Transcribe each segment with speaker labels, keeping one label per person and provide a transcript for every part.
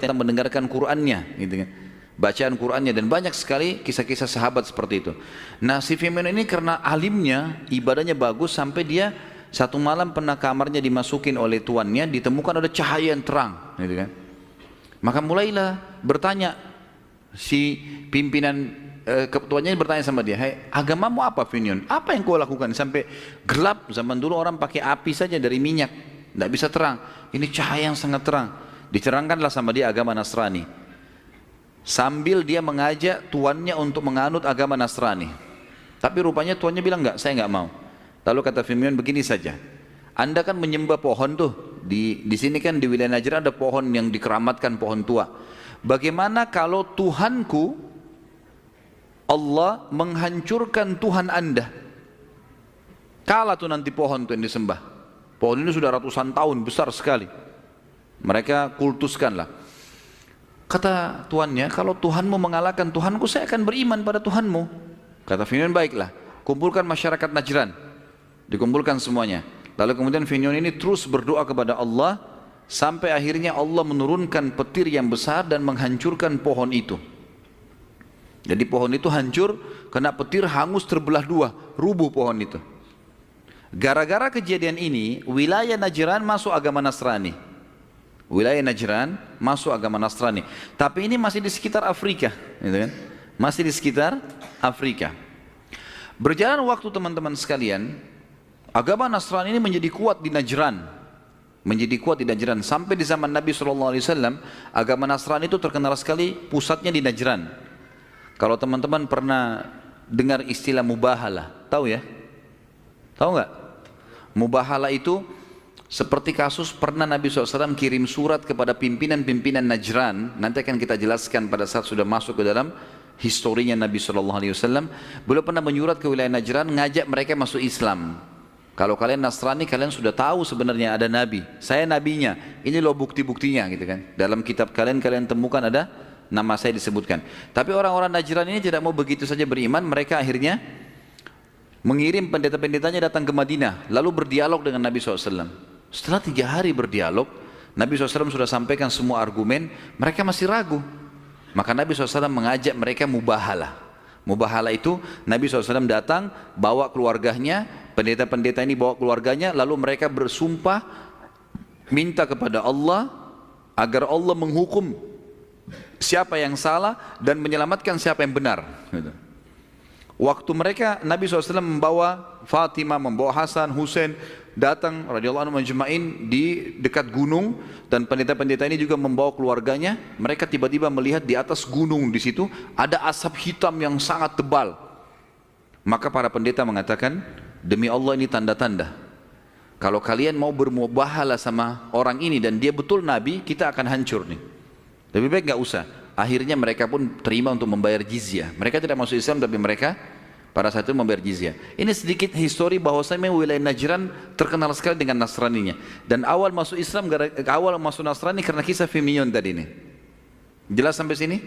Speaker 1: yang mendengarkan Qur'annya, gitu kan. Bacaan Qur'annya, dan banyak sekali kisah-kisah sahabat seperti itu. Nah, si Fir'aun ini karena alimnya, ibadahnya bagus, sampai dia satu malam pernah kamarnya dimasukin oleh tuannya, ditemukan ada cahaya yang terang, gitu kan. Maka mulailah bertanya si pimpinan ketuanya bertanya sama dia, "Hai, agamamu apa, Fir'aun? Apa yang kau lakukan sampai gelap? Zaman dulu orang pakai api saja dari minyak, tidak bisa terang. Ini cahaya yang sangat terang." Diterangkanlah sama dia agama Nasrani, sambil dia mengajak tuannya untuk menganut agama Nasrani. Tapi rupanya tuannya bilang, "Enggak, saya enggak mau." Lalu kata Fir'aun, "Begini saja, Anda kan menyembah pohon tuh, di sini kan di wilayah Najran ada pohon yang dikeramatkan, pohon tua. Bagaimana kalau Tuhanku Allah menghancurkan Tuhan Anda? Kalah tuh nanti pohon tuh yang disembah. Pohon ini sudah ratusan tahun, besar sekali. Mereka kultuskanlah." Kata tuannya, "Kalau Tuhanmu mengalahkan Tuhanku, saya akan beriman pada Tuhanmu." Kata Fir'aun, "Baiklah, kumpulkan masyarakat Najran." Dikumpulkan semuanya. Lalu kemudian Fir'aun ini terus berdoa kepada Allah, sampai akhirnya Allah menurunkan petir yang besar dan menghancurkan pohon itu. Jadi pohon itu hancur, kena petir, hangus, terbelah dua, rubuh pohon itu. Gara-gara kejadian ini, wilayah Najran masuk agama Nasrani. Wilayah Najran masuk agama Nasrani. Tapi ini masih di sekitar Afrika, gitu kan? Masih di sekitar Afrika. Berjalan waktu teman-teman sekalian, agama Nasrani ini menjadi kuat di Najran. Menjadi kuat di Najran. Sampai di zaman Nabi SAW, agama Nasrani itu terkenal sekali pusatnya di Najran. Kalau teman-teman pernah dengar istilah mubahalah, tahu ya? Tahu nggak? Mubahalah itu seperti kasus pernah Nabi SAW kirim surat kepada pimpinan-pimpinan Najran. Nanti akan kita jelaskan pada saat sudah masuk ke dalam historinya Nabi SAW. Beliau pernah menyurat ke wilayah Najran, ngajak mereka masuk Islam. Kalau kalian Nasrani, kalian sudah tahu sebenarnya ada Nabi. Saya Nabinya, ini loh bukti-buktinya, gitu kan. Dalam kitab kalian temukan ada nama saya disebutkan. Tapi orang-orang Najran ini tidak mau begitu saja beriman. Mereka akhirnya mengirim pendeta-pendetanya datang ke Madinah, lalu berdialog dengan Nabi SAW. Setelah 3 hari berdialog, Nabi SAW sudah sampaikan semua argumen, mereka masih ragu. Maka Nabi SAW mengajak mereka mubahalah. Mubahalah itu Nabi SAW datang, bawa keluarganya, pendeta-pendeta ini bawa keluarganya, lalu mereka bersumpah minta kepada Allah agar Allah menghukum siapa yang salah dan menyelamatkan siapa yang benar. Waktu mereka, Nabi SAW membawa Fatimah, membawa Hasan, Husain, datang radhiyallahu anhu majma'in di dekat gunung, dan pendeta-pendeta ini juga membawa keluarganya. Mereka tiba-tiba melihat di atas gunung di situ ada asap hitam yang sangat tebal. Maka para pendeta mengatakan, "Demi Allah, ini tanda-tanda. Kalau kalian mau bermubahalah sama orang ini dan dia betul Nabi, kita akan hancur nih. Lebih baik nggak usah." Akhirnya mereka pun terima untuk membayar jizyah. Mereka tidak masuk Islam, tapi mereka pada saat itu membayar jizyah. Ini sedikit histori bahwasanya wilayah Najran terkenal sekali dengan Nasraninya. Dan awal masuk Islam, awal masuk Nasrani karena kisah Fir'aun tadi ini. Jelas sampai sini?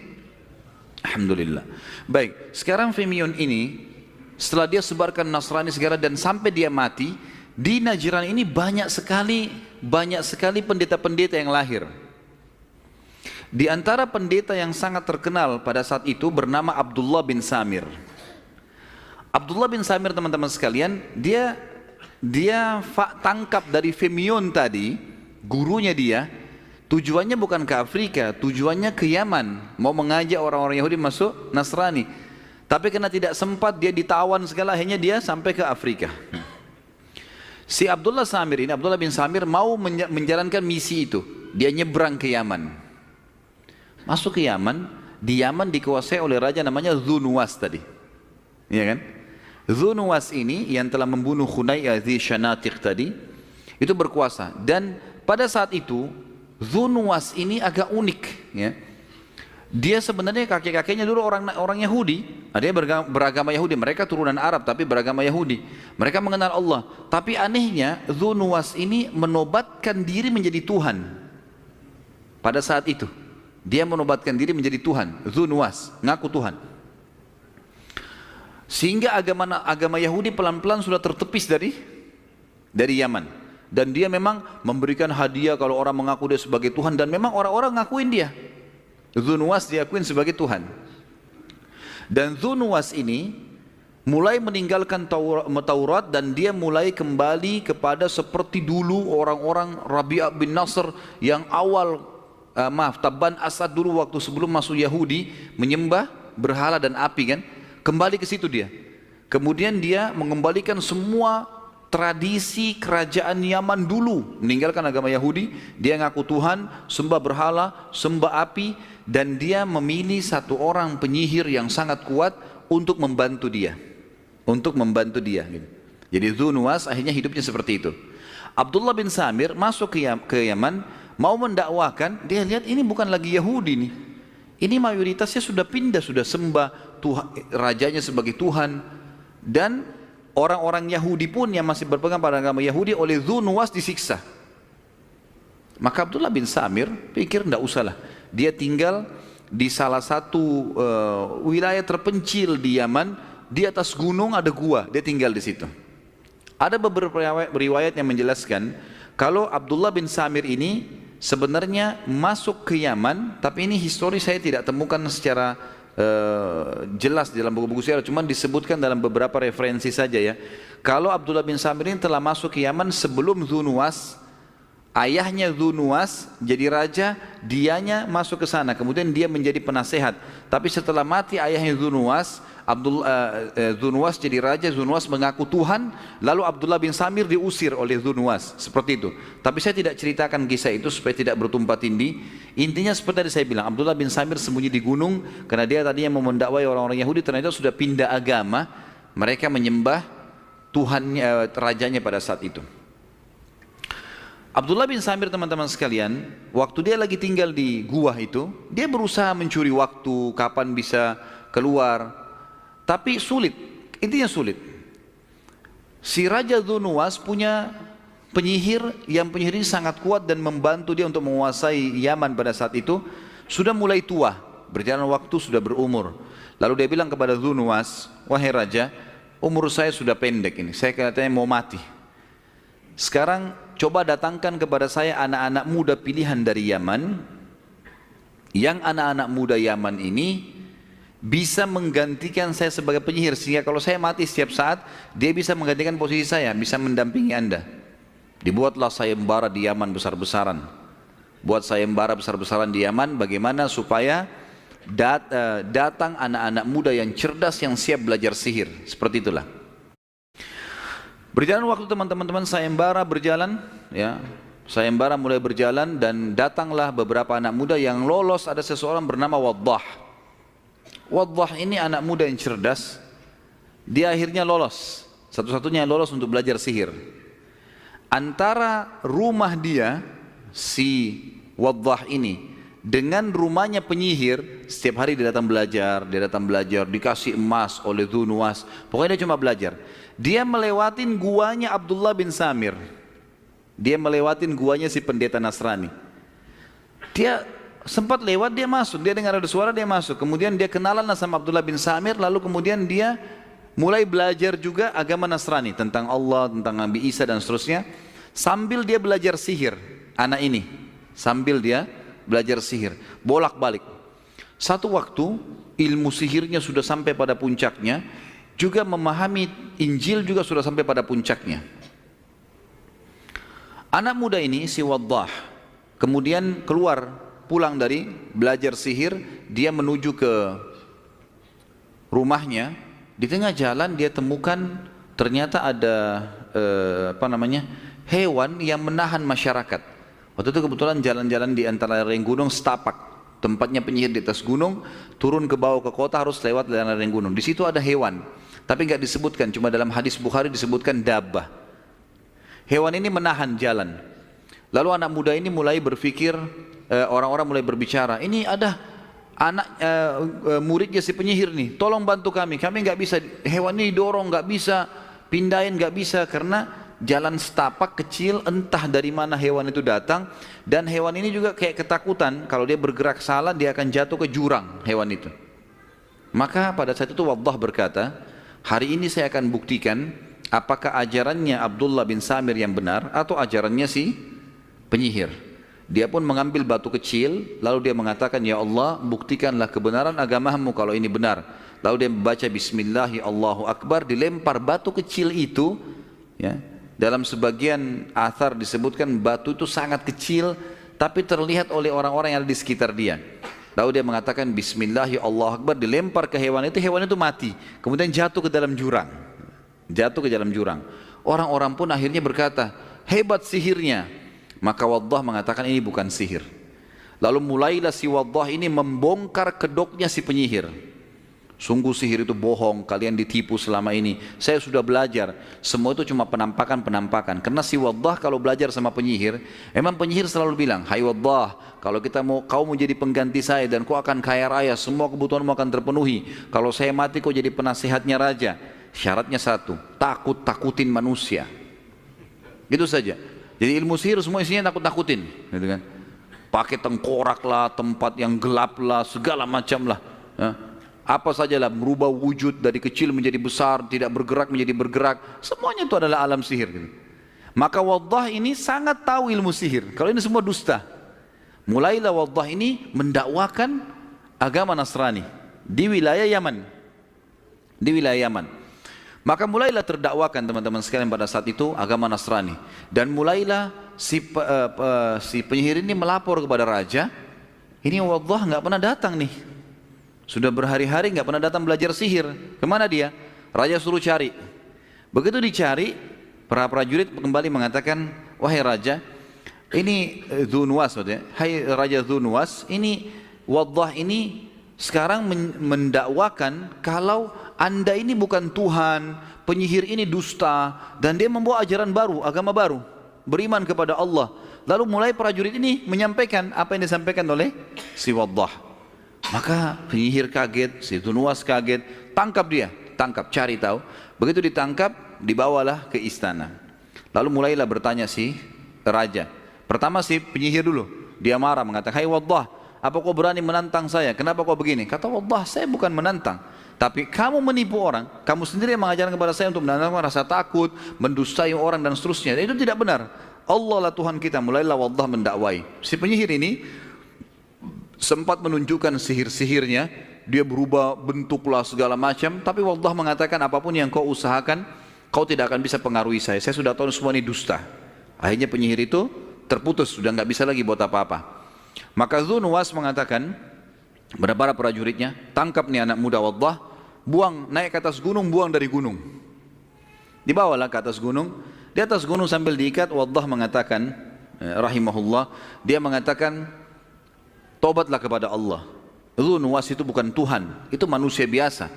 Speaker 1: Alhamdulillah. Baik, sekarang Fir'aun ini setelah dia sebarkan Nasrani segala dan sampai dia mati, di Najran ini banyak sekali pendeta-pendeta yang lahir. Di antara pendeta yang sangat terkenal pada saat itu bernama Abdullah bin Samir. Abdullah bin Samir, teman-teman sekalian, dia tangkap dari Fir'aun tadi, gurunya dia, tujuannya bukan ke Afrika, tujuannya ke Yaman, mau mengajak orang-orang Yahudi masuk Nasrani. Tapi karena tidak sempat, dia ditawan segala, akhirnya dia sampai ke Afrika. Si Abdullah bin Samir mau menjalankan misi itu. Dia nyebrang ke Yaman. Masuk ke Yaman, di Yaman dikuasai oleh raja namanya Dzunuwas tadi. Iya kan? Dzunuwas ini yang telah membunuh Hunayya Dzi Syanatikh tadi, itu berkuasa. Dan pada saat itu Dzunuwas ini agak unik, ya. Dia sebenarnya kakek-kakeknya dulu orang Yahudi, ada yang beragama Yahudi, mereka turunan Arab tapi beragama Yahudi. Mereka mengenal Allah, tapi anehnya Dzunuwas ini menobatkan diri menjadi Tuhan. Pada saat itu dia menobatkan diri menjadi Tuhan. Dzunuwas ngaku Tuhan, sehingga agama Yahudi pelan-pelan sudah tertepis dari Yaman. Dan dia memang memberikan hadiah kalau orang mengaku dia sebagai Tuhan, dan memang orang-orang ngakuin dia. Dhu Nuwas diakuin sebagai Tuhan. Dan Dhu Nuwas ini mulai meninggalkan Taurat dan dia mulai kembali kepada seperti dulu orang-orang Rabi'ah bin Nasr yang awal, Tabban Asad dulu waktu sebelum masuk Yahudi menyembah berhala dan api kan, kembali ke situ dia. Kemudian dia mengembalikan semua tradisi kerajaan Yaman dulu, meninggalkan agama Yahudi, dia ngaku Tuhan, sembah berhala, sembah api, dan dia memilih satu orang penyihir yang sangat kuat untuk membantu dia. Jadi Dhu Nuwas akhirnya hidupnya seperti itu. Abdullah bin Samir masuk ke Yaman, mau mendakwakan, dia lihat ini bukan lagi Yahudi nih. Ini mayoritasnya sudah pindah, sudah sembah Tuhan, rajanya sebagai Tuhan, dan orang-orang Yahudi pun yang masih berpegang pada agama Yahudi oleh Dhu Nuwas disiksa. Maka Abdullah bin Samir pikir tidak usahlah. Dia tinggal di salah satu wilayah terpencil di Yaman, di atas gunung ada gua, dia tinggal di situ. Ada beberapa riwayat yang menjelaskan kalau Abdullah bin Samir ini sebenarnya masuk ke Yaman, tapi ini histori saya tidak temukan secara jelas di dalam buku-buku sejarah, cuma disebutkan dalam beberapa referensi saja ya. Kalau Abdullah bin Samir ini telah masuk ke Yaman sebelum Dhu Nuwas, ayahnya Dhu Nuwas jadi raja, dianya masuk ke sana, kemudian dia menjadi penasehat. Tapi setelah mati ayahnya Dhu Nuwas, Dhu Nuwas jadi raja, Dhu Nuwas mengaku Tuhan, lalu Abdullah bin Samir diusir oleh Dhu Nuwas, seperti itu. Tapi saya tidak ceritakan kisah itu supaya tidak bertumpah tindih. Intinya seperti tadi saya bilang, Abdullah bin Samir sembunyi di gunung karena dia tadinya mau mendakwai orang-orang Yahudi, ternyata sudah pindah agama, mereka menyembah Tuhannya, rajanya pada saat itu. Abdullah bin Samir, teman-teman sekalian, waktu dia lagi tinggal di gua itu, dia berusaha mencuri waktu kapan bisa keluar. Tapi sulit, intinya sulit. Si Raja Dhu Nuwas punya penyihir, yang penyihir ini sangat kuat dan membantu dia untuk menguasai Yaman pada saat itu. Sudah mulai tua, berjalan waktu sudah berumur. Lalu dia bilang kepada Dhu Nuwas, wahai Raja, umur saya sudah pendek ini, saya katanya mau mati. Sekarang coba datangkan kepada saya anak-anak muda pilihan dari Yaman, yang anak-anak muda Yaman ini bisa menggantikan saya sebagai penyihir, sehingga kalau saya mati setiap saat dia bisa menggantikan posisi saya, bisa mendampingi Anda. Dibuatlah sayembara di Yaman besar-besaran. Buat sayembara besar-besaran di Yaman, bagaimana supaya datang anak-anak muda yang cerdas yang siap belajar sihir. Seperti itulah. Berjalan waktu teman-teman, sayembara berjalan, ya. Sayembara mulai berjalan dan datanglah beberapa anak muda yang lolos. Ada seseorang bernama Waddah. Waddah ini anak muda yang cerdas, dia akhirnya lolos, satu-satunya yang lolos untuk belajar sihir. Antara rumah dia, si Waddah ini, dengan rumahnya penyihir, setiap hari dia datang belajar, dikasih emas oleh Dhu Nuwas, pokoknya dia cuma belajar. Dia melewatin guanya Abdullah bin Samir, dia melewatin guanya si pendeta Nasrani. Dia sempat lewat, dia masuk, dia dengar ada suara, dia masuk. Kemudian dia kenalan sama Abdullah bin Samir, lalu kemudian dia mulai belajar juga agama Nasrani, tentang Allah, tentang Nabi Isa dan seterusnya. Sambil dia belajar sihir, anak ini, sambil dia belajar sihir, bolak-balik. Satu waktu ilmu sihirnya sudah sampai pada puncaknya, juga memahami Injil juga sudah sampai pada puncaknya. Anak muda ini, si Waddah, kemudian keluar, pulang dari belajar sihir, dia menuju ke rumahnya. Di tengah jalan dia temukan ternyata ada hewan yang menahan masyarakat. Waktu itu kebetulan jalan-jalan di antara lereng gunung setapak, tempatnya penyihir di atas gunung, turun ke bawah ke kota harus lewat lereng gunung. Di situ ada hewan, tapi nggak disebutkan, cuma dalam hadis Bukhari disebutkan dabbah. Hewan ini menahan jalan. Lalu anak muda ini mulai berpikir, orang-orang mulai berbicara, ini ada anak muridnya si penyihir nih, tolong bantu kami nggak bisa, hewan ini dorong, nggak bisa pindahin, nggak bisa, karena jalan setapak kecil, entah dari mana hewan itu datang, dan hewan ini juga kayak ketakutan, kalau dia bergerak salah dia akan jatuh ke jurang hewan itu. Maka pada saat itu Waddah berkata, hari ini saya akan buktikan apakah ajarannya Abdullah bin Samir yang benar atau ajarannya si penyihir. Dia pun mengambil batu kecil, lalu dia mengatakan, ya Allah, buktikanlah kebenaran agamamu kalau ini benar. Lalu dia membaca Bismillahi Allahu Akbar, dilempar batu kecil itu. Ya, dalam sebagian athar disebutkan batu itu sangat kecil, tapi terlihat oleh orang-orang yang ada di sekitar dia. Lalu dia mengatakan Bismillahi Allahu Akbar, dilempar ke hewan itu mati. Kemudian jatuh ke dalam jurang. Jatuh ke dalam jurang. Orang-orang pun akhirnya berkata, hebat sihirnya. Maka Waddah mengatakan ini bukan sihir. Lalu mulailah si Waddah ini membongkar kedoknya si penyihir. Sungguh sihir itu bohong, kalian ditipu selama ini. Saya sudah belajar, semua itu cuma penampakan-penampakan. Karena si Waddah kalau belajar sama penyihir, emang penyihir selalu bilang, hai Waddah, kalau kau mau jadi pengganti saya dan kau akan kaya raya, semua kebutuhanmu akan terpenuhi. Kalau saya mati kau jadi penasihatnya raja. Syaratnya satu, takut-takutin manusia. Gitu saja. Jadi ilmu sihir semua isinya takut-takutin, gitu kan? Pakai tengkorak lah, tempat yang gelap lah, segala macam lah. Ya. Apa sajalah, merubah wujud dari kecil menjadi besar, tidak bergerak menjadi bergerak. Semuanya itu adalah alam sihir. Gitu. Maka Waddah ini sangat tahu ilmu sihir. Kalau ini semua dusta. Mulailah Waddah ini mendakwakan agama Nasrani di wilayah Yaman. Di wilayah Yaman. Maka mulailah terdakwakan teman-teman sekalian pada saat itu agama Nasrani. Dan mulailah si penyihir ini melapor kepada raja, ini Waddah nggak pernah datang nih. Sudah berhari-hari nggak pernah datang belajar sihir. Kemana dia? Raja suruh cari. Begitu dicari, para prajurit kembali mengatakan, wahai raja, ini Dzunwas, hai Raja Dzunwas, ini Waddah ini sekarang mendakwakan kalau Anda ini bukan Tuhan, penyihir ini dusta, dan dia membawa ajaran baru, agama baru, beriman kepada Allah. Lalu mulai prajurit ini menyampaikan apa yang disampaikan oleh si Waddah. Maka penyihir kaget, si Dzunwas kaget, tangkap dia, cari tahu. Begitu ditangkap, dibawalah ke istana. Lalu mulailah bertanya si raja. Pertama si penyihir dulu, dia marah mengatakan, hai Waddah, apa kau berani menantang saya? Kenapa kau begini? Kata Waddah, saya bukan menantang, tapi kamu menipu orang. Kamu sendiri yang mengajarkan kepada saya untuk menanamkan rasa takut, mendustai orang dan seterusnya. Dan itu tidak benar. Allah lah Tuhan kita. Mulailah Waddah mendakwai. Si penyihir ini sempat menunjukkan sihir-sihirnya. Dia berubah bentuklah segala macam. Tapi Waddah mengatakan apapun yang kau usahakan, kau tidak akan bisa pengaruhi saya. Saya sudah tahu semua ini dusta. Akhirnya penyihir itu terputus, sudah nggak bisa lagi buat apa-apa. Maka Dzunwas mengatakan kepada para prajuritnya, tangkap nih anak muda Waddah, buang, naik ke atas gunung, buang dari gunung. Dibawalah ke atas gunung. Di atas gunung sambil diikat, Waddah mengatakan, rahimahullah, dia mengatakan, tobatlah kepada Allah. Dzunwas itu bukan Tuhan, itu manusia biasa.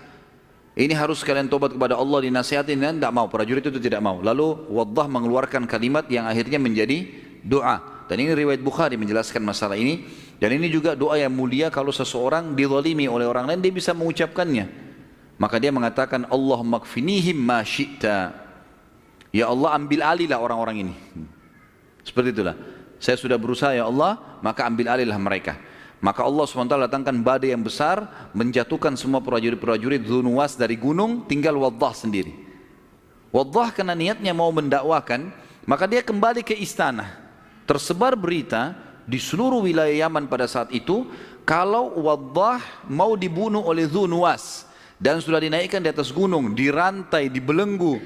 Speaker 1: Ini harus kalian tobat kepada Allah, dinasihatin, dan tidak mau. Prajurit itu tidak mau. Lalu Waddah mengeluarkan kalimat yang akhirnya menjadi doa. Dan ini riwayat Bukhari menjelaskan masalah ini. Dan ini juga doa yang mulia kalau seseorang dizalimi oleh orang lain, dia bisa mengucapkannya. Maka dia mengatakan, Allahumma kfinihim ma syi'ta. Ya Allah, ambil alihlah orang-orang ini. Seperti itulah. Saya sudah berusaha ya Allah, maka ambil alihlah mereka. Maka Allah SWT datangkan badai yang besar, menjatuhkan semua prajurit-prajurit Dzunwas dari gunung, tinggal Waddah sendiri. Waddah karena niatnya mau mendakwakan, maka dia kembali ke istana. Tersebar berita di seluruh wilayah Yaman pada saat itu, kalau Waddah mau dibunuh oleh Dzunwas, dan sudah dinaikkan di atas gunung, dirantai, dibelenggu,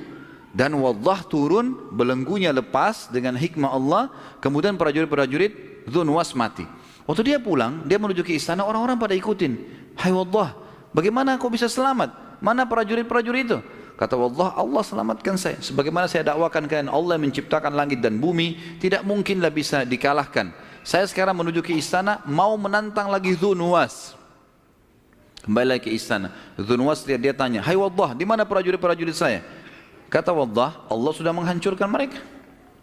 Speaker 1: dan Waddah turun, belenggunya lepas dengan hikmah Allah, kemudian prajurit-prajurit Dzunwas mati. Waktu dia pulang, dia menuju ke istana, orang-orang pada ikutin. Hai Waddah, bagaimana kau bisa selamat? Mana prajurit-prajurit itu? Kata Waddah, Allah selamatkan saya. Sebagaimana saya dakwakan kalian, Allah menciptakan langit dan bumi, tidak mungkinlah bisa dikalahkan. Saya sekarang menuju ke istana, mau menantang lagi Dzunwas. Kembali lagi ke istana. Dzunwas dia tanya, hai Waddah, di mana prajurit-prajurit saya? Kata Waddah, Allah sudah menghancurkan mereka.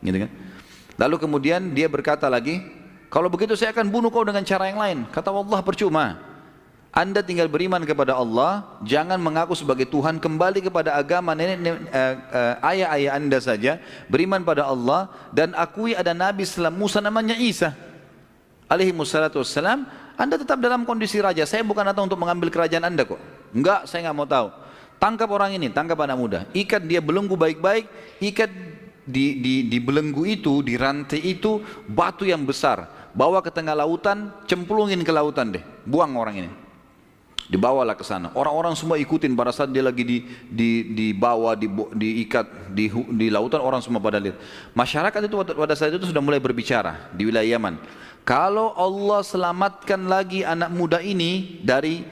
Speaker 1: Gitu kan? Lalu kemudian dia berkata lagi, kalau begitu saya akan bunuh kau dengan cara yang lain. Kata Waddah, percuma. Anda tinggal beriman kepada Allah, jangan mengaku sebagai Tuhan, kembali kepada agama ayah-ayah Anda saja, beriman pada Allah, dan akui ada Nabi setelah Musa namanya Isa alaihi wassalatu wassalam. Anda tetap dalam kondisi raja, saya bukan datang untuk mengambil kerajaan Anda kok. Enggak, saya nggak mau tahu. Tangkap orang ini, tangkap anak muda, ikat dia belenggu baik-baik, ikat di belenggu itu, di rantai itu, batu yang besar. bawa ke tengah lautan, cemplungin ke lautan deh, buang orang ini. Dibawalah ke sana. Orang-orang semua ikutin pada saat dia lagi dibawa, diikat di lautan, orang semua pada lihat. Masyarakat itu pada saat itu sudah mulai berbicara di wilayah Yaman. Kalau Allah selamatkan lagi anak muda ini dari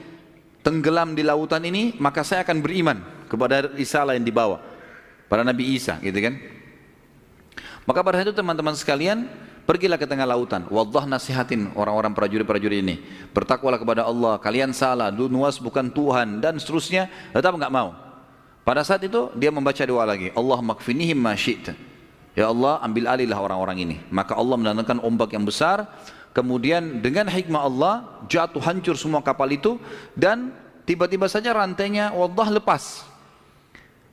Speaker 1: tenggelam di lautan ini, maka saya akan beriman kepada risalah yang dibawa pada Nabi Isa, gitu kan? Maka pada saat itu teman-teman sekalian, pergilah ke tengah lautan. Waddah nasihatin orang-orang prajurit-prajurit ini. Bertakwalah kepada Allah. Kalian salah. Nuwas bukan Tuhan. Dan seterusnya. Tetap enggak mau. Pada saat itu dia membaca doa lagi. Allah makfinihim ma syi'ta. Ya Allah, ambil alihlah orang-orang ini. Maka Allah mendatangkan ombak yang besar. Kemudian dengan hikmah Allah jatuh hancur semua kapal itu. Dan tiba-tiba saja rantainya Waddah lepas.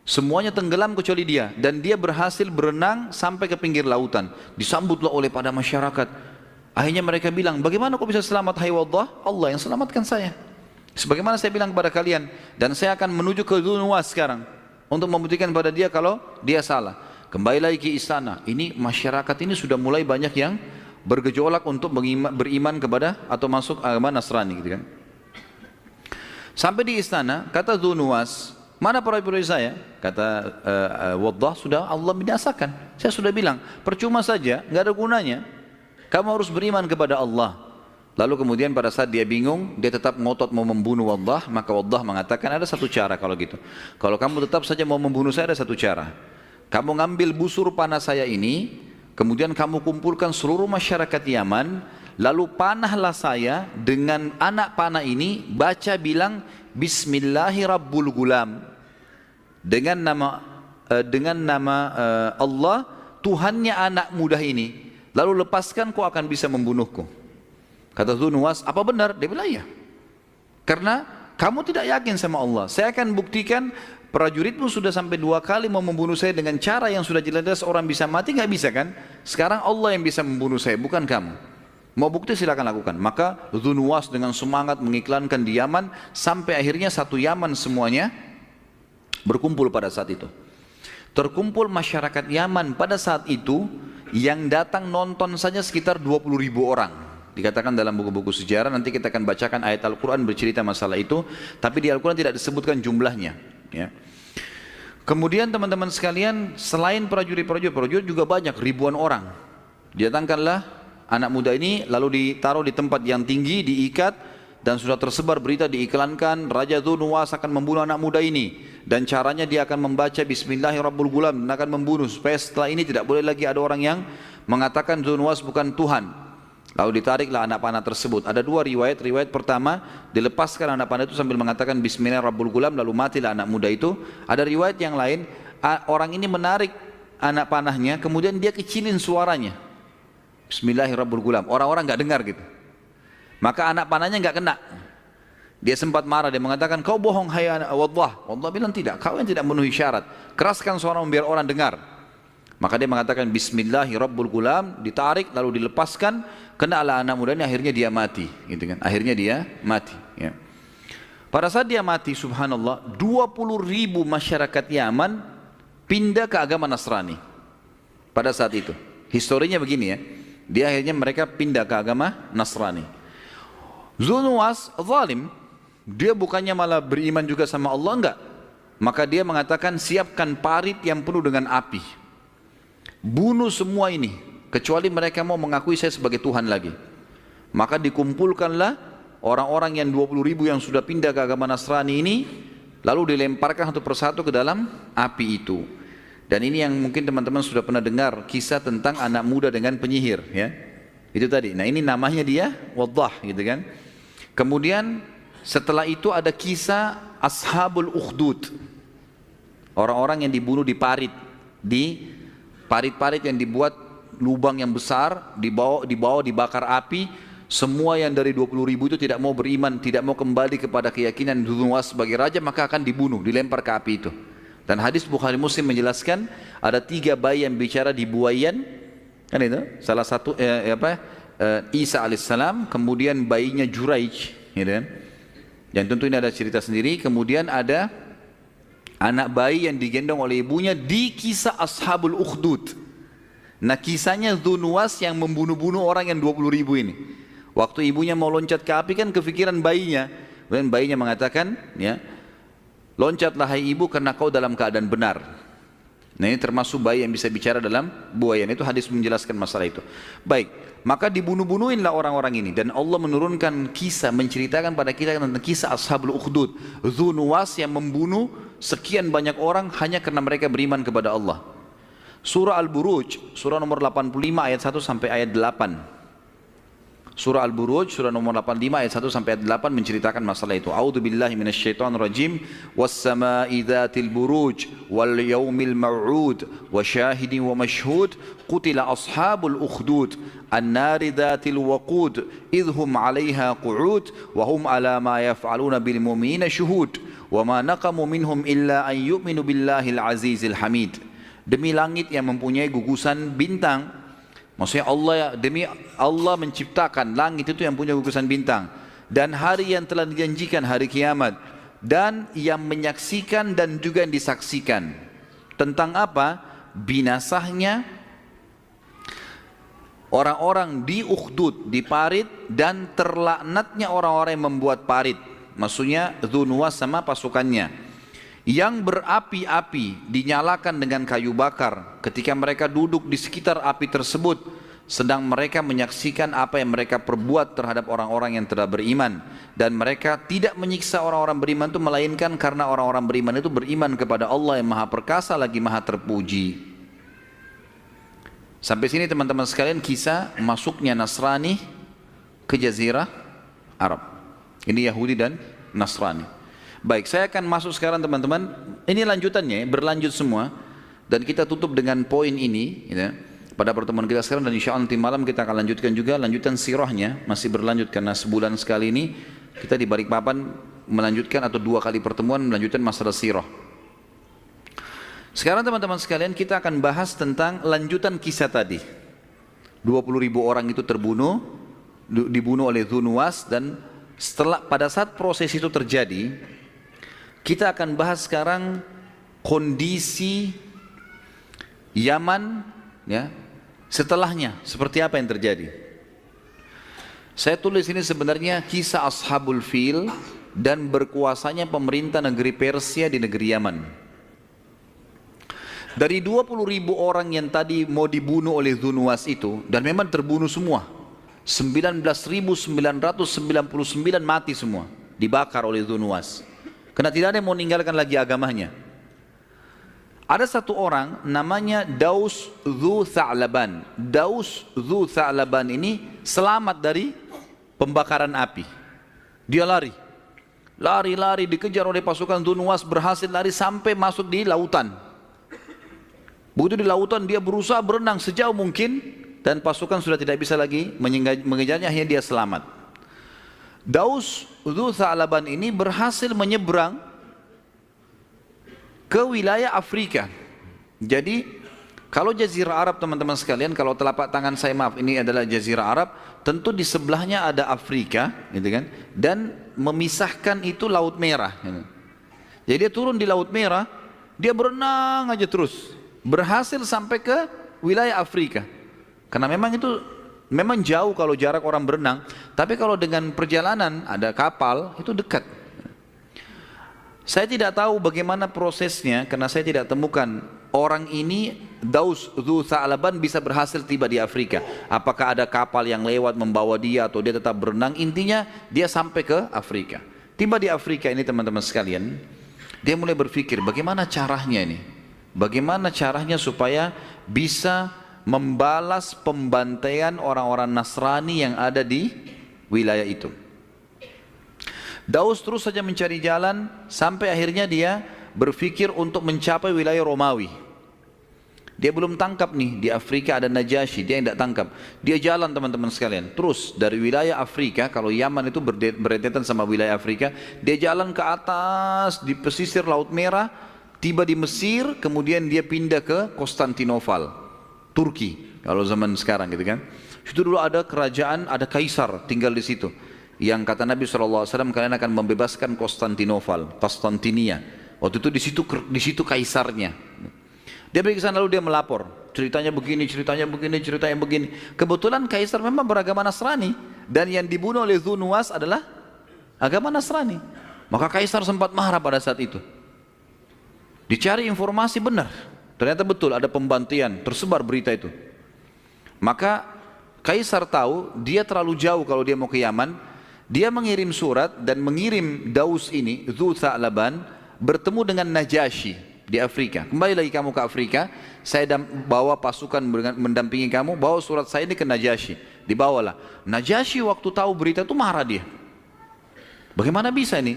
Speaker 1: Semuanya tenggelam kecuali dia, dan dia berhasil berenang sampai ke pinggir lautan. Disambutlah oleh pada masyarakat. Akhirnya mereka bilang, bagaimana kau bisa selamat hai Waddah? Allah yang selamatkan saya. Sebagaimana saya bilang kepada kalian, dan saya akan menuju ke Nuwas sekarang untuk membuktikan pada dia kalau dia salah. Kembali lagi ke istana. Ini masyarakat ini sudah mulai banyak yang bergejolak untuk beriman kepada atau masuk agama Nasrani, gitu kan. Sampai di istana, kata Nuwas, mana prajurit saya? Kata Waddah, sudah Allah binasakan. Saya sudah bilang, percuma saja, nggak ada gunanya. Kamu harus beriman kepada Allah. Lalu kemudian pada saat dia bingung, dia tetap ngotot mau membunuh Waddah, maka Waddah mengatakan ada satu cara kalau gitu. Kalau kamu tetap saja mau membunuh saya, ada satu cara. Kamu ngambil busur panah saya ini, kemudian kamu kumpulkan seluruh masyarakat Yaman, lalu panahlah saya dengan anak panah ini, baca bilang Bismillahirrabbilgulam. Dengan nama Allah, Tuhannya anak muda ini, lalu lepaskan, kau akan bisa membunuhku. Kata Nuwas, apa benar? Dia bilang ya. Karena kamu tidak yakin sama Allah. Saya akan buktikan, prajuritmu sudah sampai 2 kali mau membunuh saya dengan cara yang sudah jelas orang bisa mati, nggak bisa kan? Sekarang Allah yang bisa membunuh saya, bukan kamu. Mau bukti silakan lakukan. Maka Nuwas dengan semangat mengiklankan di Yaman, sampai akhirnya satu Yaman semuanya berkumpul pada saat itu. Terkumpul masyarakat Yaman pada saat itu, yang datang nonton saja sekitar 20.000 orang. Dikatakan dalam buku-buku sejarah, nanti kita akan bacakan ayat Al-Quran bercerita masalah itu, tapi di Al-Quran tidak disebutkan jumlahnya. Ya. Kemudian teman-teman sekalian, selain prajurit juga banyak, ribuan orang. Didatangkanlah anak muda ini, lalu ditaruh di tempat yang tinggi, diikat, dan sudah tersebar berita diiklankan, Raja Nuwas akan membunuh anak muda ini, dan caranya dia akan membaca Bismillahirrabbilgulam dan akan membunuh, supaya setelah ini tidak boleh lagi ada orang yang mengatakan Nuwas bukan Tuhan. Lalu ditariklah anak panah tersebut. Ada 2 riwayat. Riwayat pertama, dilepaskan anak panah itu sambil mengatakan Bismillahirrabbilgulam, lalu matilah anak muda itu. Ada riwayat yang lain, orang ini menarik anak panahnya, kemudian dia kecilin suaranya, Bismillahirrabbilgulam. Orang-orang nggak dengar gitu. Maka anak panahnya nggak kena. Dia sempat marah, dia mengatakan, kau bohong hai anak Waddah. Waddah bilang, tidak, kau yang tidak memenuhi syarat. Keraskan suara biar orang dengar. Maka dia mengatakan Bismillahirrabbilgulam, ditarik lalu dilepaskan, kenalah anak muda ini, akhirnya dia mati, gitu kan. Akhirnya dia mati, ya. Pada saat dia mati, subhanallah, 20.000 masyarakat Yaman pindah ke agama Nasrani. Pada saat itu, historinya begini ya. Dia akhirnya mereka pindah ke agama Nasrani. Nuwas zalim, dia bukannya malah beriman juga sama Allah, enggak. Maka dia mengatakan, siapkan parit yang penuh dengan api, bunuh semua ini, kecuali mereka mau mengakui saya sebagai Tuhan lagi. Maka dikumpulkanlah orang-orang yang 20.000 yang sudah pindah ke agama Nasrani ini, lalu dilemparkan satu persatu ke dalam api itu. Dan ini yang mungkin teman-teman sudah pernah dengar kisah tentang anak muda dengan penyihir, ya. Itu tadi. Nah, ini namanya dia Waddah, gitu kan. Kemudian setelah itu ada kisah Ashabul Ukhdud. Orang-orang yang dibunuh di parit, di parit-parit yang dibuat lubang yang besar, dibawa dibakar api. Semua yang dari 20.000 itu tidak mau beriman, tidak mau kembali kepada keyakinan Nuwas sebagai raja, maka akan dibunuh, dilempar ke api itu. Dan hadis Bukhari Muslim menjelaskan ada 3 bayi yang bicara di buayan, kan itu? Salah satu Isa alaihissalam, kemudian bayinya Juraij, gitu kan? Yang tentu ini ada cerita sendiri. Kemudian ada anak bayi yang digendong oleh ibunya di kisah Ashabul Ukhdud. Nah kisahnya Dhu Nuwas yang membunuh-bunuh orang yang 20.000 ini. Waktu ibunya mau loncat ke api kan kepikiran bayinya. Dan bayinya mengatakan, ya, loncatlah hai ibu karena kau dalam keadaan benar. Nah ini termasuk bayi yang bisa bicara dalam buayan. Itu hadis menjelaskan masalah itu. Baik, maka dibunuh-bunuhinlah orang-orang ini. Dan Allah menurunkan kisah, menceritakan pada kita tentang kisah Ashabul Ukhdud, Dhu Nuwas yang membunuh sekian banyak orang hanya karena mereka beriman kepada Allah. Surah Al-Buruj, surah nomor 85 ayat 1 sampai ayat 8. Surah Al-Buruj, surah nomor 85 ayat 1 sampai ayat 8 menceritakan masalah itu. A'udzu billahi minasyaitonir rajim. Was-samaa'i dzatil buruj wal yaumil maw'ud wa syahidin wa mashhud. Qutila ashabul ukhdud an-nari dzatil waqud idhum 'alaiha qu'ud wa hum 'ala ma yaf'aluna bil mu'minina syuhud. Wa ma naqamu minhum illa an yu'minu billahil azizil hamid. Demi langit yang mempunyai gugusan bintang. Maksudnya demi Allah menciptakan langit itu yang punya gugusan bintang. Dan hari yang telah dijanjikan, hari kiamat. Dan yang menyaksikan dan juga yang disaksikan. Tentang apa? Binasahnya orang-orang di Ukhdud, di parit. Dan terlaknatnya orang-orang yang membuat parit. Maksudnya Dhu Nuwas sama pasukannya. Yang berapi-api dinyalakan dengan kayu bakar ketika mereka duduk di sekitar api tersebut, sedang mereka menyaksikan apa yang mereka perbuat terhadap orang-orang yang telah beriman. Dan mereka tidak menyiksa orang-orang beriman itu melainkan karena orang-orang beriman itu beriman kepada Allah yang maha perkasa lagi maha terpuji. Sampai sini teman-teman sekalian kisah masuknya Nasrani ke Jazirah Arab. Ini Yahudi dan Nasrani. Baik, saya akan masuk sekarang teman-teman. Ini lanjutannya, berlanjut semua. Dan kita tutup dengan poin ini ya, pada pertemuan kita sekarang. Dan insya Allah nanti malam kita akan lanjutkan juga lanjutan sirahnya. Masih berlanjut karena sebulan sekali ini kita di Balikpapan melanjutkan atau 2 kali pertemuan melanjutkan masalah sirah. Sekarang teman-teman sekalian kita akan bahas tentang lanjutan kisah tadi. 20.000 orang itu dibunuh oleh Dhu Nuwas. Dan pada saat proses itu terjadi, kita akan bahas sekarang kondisi Yaman ya, setelahnya seperti apa yang terjadi. Saya tulis ini sebenarnya kisah Ashabul Fil dan berkuasanya pemerintah negeri Persia di negeri Yaman. Dari 20.000 orang yang tadi mau dibunuh oleh Dhu Nuwas itu, dan memang terbunuh semua, 19.999 mati semua, dibakar oleh Dhu Nuwas. Karena tidak ada yang mau meninggalkan lagi agamanya. Ada satu orang namanya Daus Dhu Tha'laban. Daus Dhu Tha'laban ini selamat dari pembakaran api. Dia lari. Lari-lari dikejar oleh pasukan Dhu Nuwas, berhasil lari sampai masuk di lautan. Begitu di lautan dia berusaha berenang sejauh mungkin dan pasukan sudah tidak bisa lagi mengejarnya, akhirnya dia selamat. Daus Dhu Tha'laban ini berhasil menyeberang ke wilayah Afrika. Jadi kalau Jazirah Arab teman-teman sekalian, kalau telapak tangan saya maaf ini adalah Jazirah Arab, tentu di sebelahnya ada Afrika, gitu kan? Dan memisahkan itu Laut Merah. Gitu. Jadi dia turun di Laut Merah, dia berenang aja terus, berhasil sampai ke wilayah Afrika. Karena memang jauh kalau jarak orang berenang, tapi kalau dengan perjalanan ada kapal itu dekat. Saya tidak tahu bagaimana prosesnya karena saya tidak temukan orang ini Daus Dhu Tha'laban bisa berhasil tiba di Afrika. Apakah ada kapal yang lewat membawa dia atau dia tetap berenang? Intinya dia sampai ke Afrika. Tiba di Afrika ini teman-teman sekalian, dia mulai berpikir bagaimana caranya ini? Bagaimana caranya supaya bisa membalas pembantaian orang-orang Nasrani yang ada di wilayah itu. Daus terus saja mencari jalan sampai akhirnya dia berpikir untuk mencapai wilayah Romawi. Dia belum tangkap nih, di Afrika ada Najasyi, dia tidak tangkap. Dia jalan teman-teman sekalian, terus dari wilayah Afrika, kalau Yaman itu berdekatan sama wilayah Afrika, dia jalan ke atas di pesisir Laut Merah, tiba di Mesir, kemudian dia pindah ke Konstantinopel, Turki, kalau zaman sekarang gitu kan. Itu dulu ada kerajaan, ada kaisar tinggal di situ. Yang kata Nabi SAW, kalian akan membebaskan Konstantinopel, Konstantinia. Waktu itu di situ kaisarnya. Dia pergi ke sana lalu dia melapor. ceritanya begini, ceritanya begini, ceritanya begini. Kebetulan Kaisar memang beragama Nasrani, dan yang dibunuh oleh Dhu Nuwas adalah agama Nasrani. Maka Kaisar sempat marah pada saat itu. Dicari informasi benar, ternyata betul ada pembantian, tersebar berita itu. Maka Kaisar tahu dia terlalu jauh kalau dia mau ke Yaman. Dia mengirim surat dan mengirim Daus ini, Dhu Tha'laban, bertemu dengan Najasyi di Afrika. Kembali lagi kamu ke Afrika, saya bawa pasukan mendampingi kamu, bawa surat saya ini ke Najasyi. Dibawalah. Najasyi waktu tahu berita itu marah dia. Bagaimana bisa ini?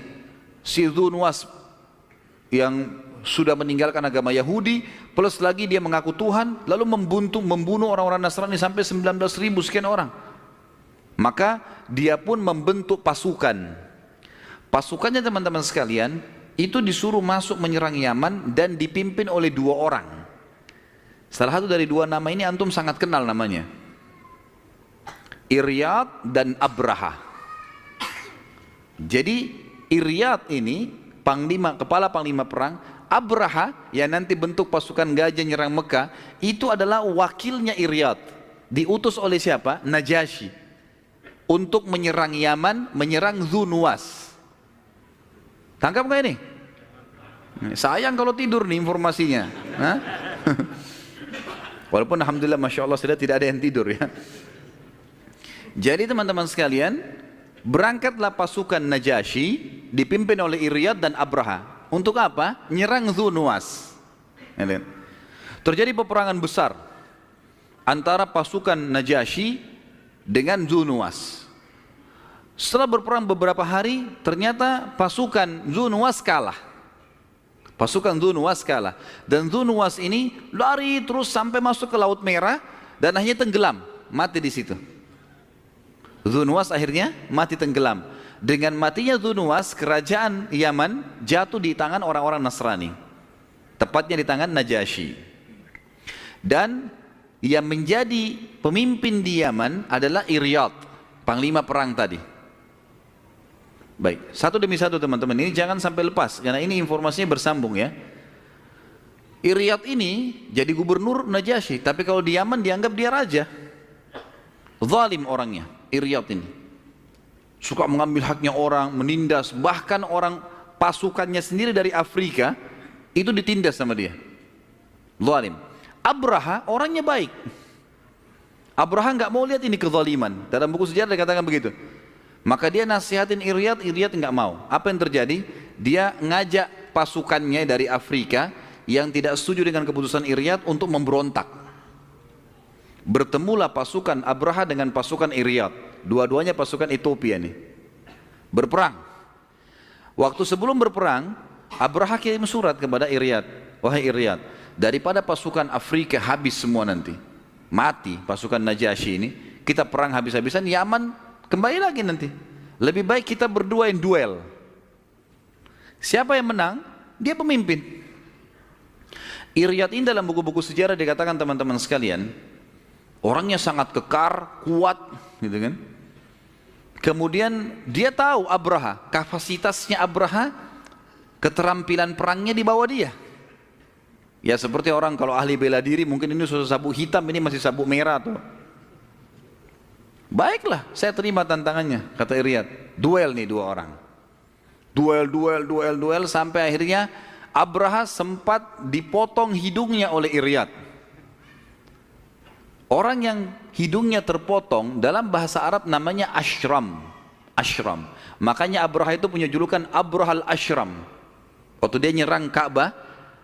Speaker 1: Si Dhu Nuwas yang sudah meninggalkan agama Yahudi, plus lagi dia mengaku Tuhan, lalu membunuh orang-orang Nasrani sampai 19.000 sekian orang. Maka dia pun membentuk pasukan. Pasukannya teman-teman sekalian, itu disuruh masuk menyerang Yaman dan dipimpin oleh 2 orang. Salah satu dari 2 nama ini antum sangat kenal namanya. Iryad dan Abraha. Jadi Iryad ini kepala panglima perang. Abraha yang nanti bentuk pasukan gajah nyerang Mekah, itu adalah wakilnya Iryad. Diutus oleh siapa? Najasyi. Untuk menyerang Yaman, menyerang Dhu Nuwas. Tangkap nggak ini? Sayang kalau tidur nih informasinya. Walaupun alhamdulillah Masya Allah sudah tidak ada yang tidur ya. Jadi teman-teman sekalian, berangkatlah pasukan Najasyi dipimpin oleh Iryad dan Abraha. Untuk apa? Nyerang Dhu Nuwas. Terjadi peperangan besar antara pasukan Najasyi dengan Dhu Nuwas. Setelah berperang beberapa hari, ternyata pasukan Dhu Nuwas kalah. Pasukan Dhu Nuwas kalah. Dan Dhu Nuwas ini lari terus sampai masuk ke Laut Merah dan akhirnya tenggelam, mati di situ. Dhu Nuwas akhirnya mati tenggelam. Dengan matinya Dhu Nuwas, kerajaan Yaman jatuh di tangan orang-orang Nasrani. Tepatnya di tangan Najasyi. Dan yang menjadi pemimpin di Yaman adalah Iryad, panglima perang tadi. Baik, satu demi satu teman-teman, ini jangan sampai lepas karena ini informasinya bersambung ya. Iryad ini jadi gubernur Najasyi, tapi kalau di Yaman dianggap dia raja. Zalim orangnya, Iryad ini. Suka mengambil haknya orang, menindas, bahkan orang pasukannya sendiri dari Afrika itu ditindas sama dia. Zalim. Abraha orangnya baik. Abraha nggak mau lihat ini kezaliman. Dalam buku sejarah dikatakan begitu. Maka dia nasihatin Iryad, Iryad nggak mau. Apa yang terjadi? Dia ngajak pasukannya dari Afrika yang tidak setuju dengan keputusan Iryad untuk memberontak. Bertemulah pasukan Abraha dengan pasukan Iryad. Dua-duanya pasukan Ethiopia nih. Berperang. Waktu sebelum berperang, Abraha kirim surat kepada Iryad. Wahai Iryad, daripada pasukan Afrika habis semua nanti, mati pasukan Najasyi ini, kita perang habis-habisan, Yaman kembali lagi nanti. Lebih baik kita berdua yang duel. Siapa yang menang? Dia pemimpin. Iryad ini dalam buku-buku sejarah dikatakan teman-teman sekalian, orangnya sangat kekar, kuat, gitu kan. Kemudian dia tahu Abraha, kapasitasnya Abraha, keterampilan perangnya di bawah dia. Ya seperti orang kalau ahli bela diri, mungkin ini sudah sabuk hitam, ini masih sabuk merah tuh. Baiklah, saya terima tantangannya, kata Iryad. Duel nih 2 orang. Duel sampai akhirnya Abraha sempat dipotong hidungnya oleh Iryad. Orang yang hidungnya terpotong dalam bahasa Arab namanya Ashram. Ashram. Makanya Abraha itu punya julukan Abrahal Ashram. Waktu dia nyerang Ka'bah,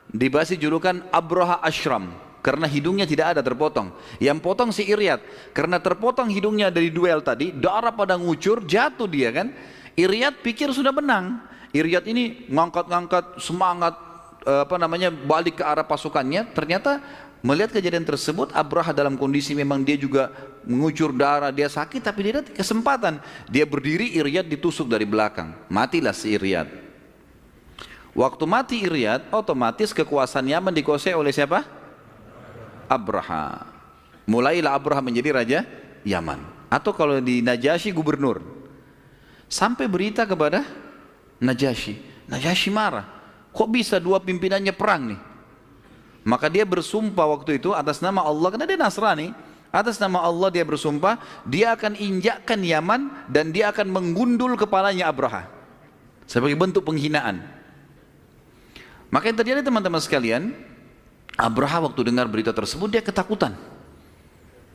Speaker 1: diberi julukan Abraha Ashram. Karena hidungnya tidak ada terpotong. Yang potong si Iryad. Karena terpotong hidungnya dari duel tadi, darah pada ngucur, jatuh dia kan. Iryad pikir sudah menang. Iryad ini ngangkat-ngangkat semangat, balik ke arah pasukannya. Ternyata melihat kejadian tersebut, Abraha dalam kondisi memang dia juga mengucur darah, dia sakit, tapi dia ada kesempatan. Dia berdiri, Iryad ditusuk dari belakang. Matilah si Iryad. Waktu mati Iryad, otomatis kekuasaan Yaman dikuasai oleh siapa? Abraha. Mulailah Abraha menjadi raja Yaman. Atau kalau di Najasyi gubernur. Sampai berita kepada Najasyi. Najasyi marah. Kok bisa 2 pimpinannya perang nih? Maka dia bersumpah waktu itu atas nama Allah, karena dia Nasrani. Atas nama Allah dia bersumpah, dia akan injakkan Yaman dan dia akan menggundul kepalanya Abraha sebagai bentuk penghinaan. Maka yang terjadi teman-teman sekalian, Abraha waktu dengar berita tersebut dia ketakutan.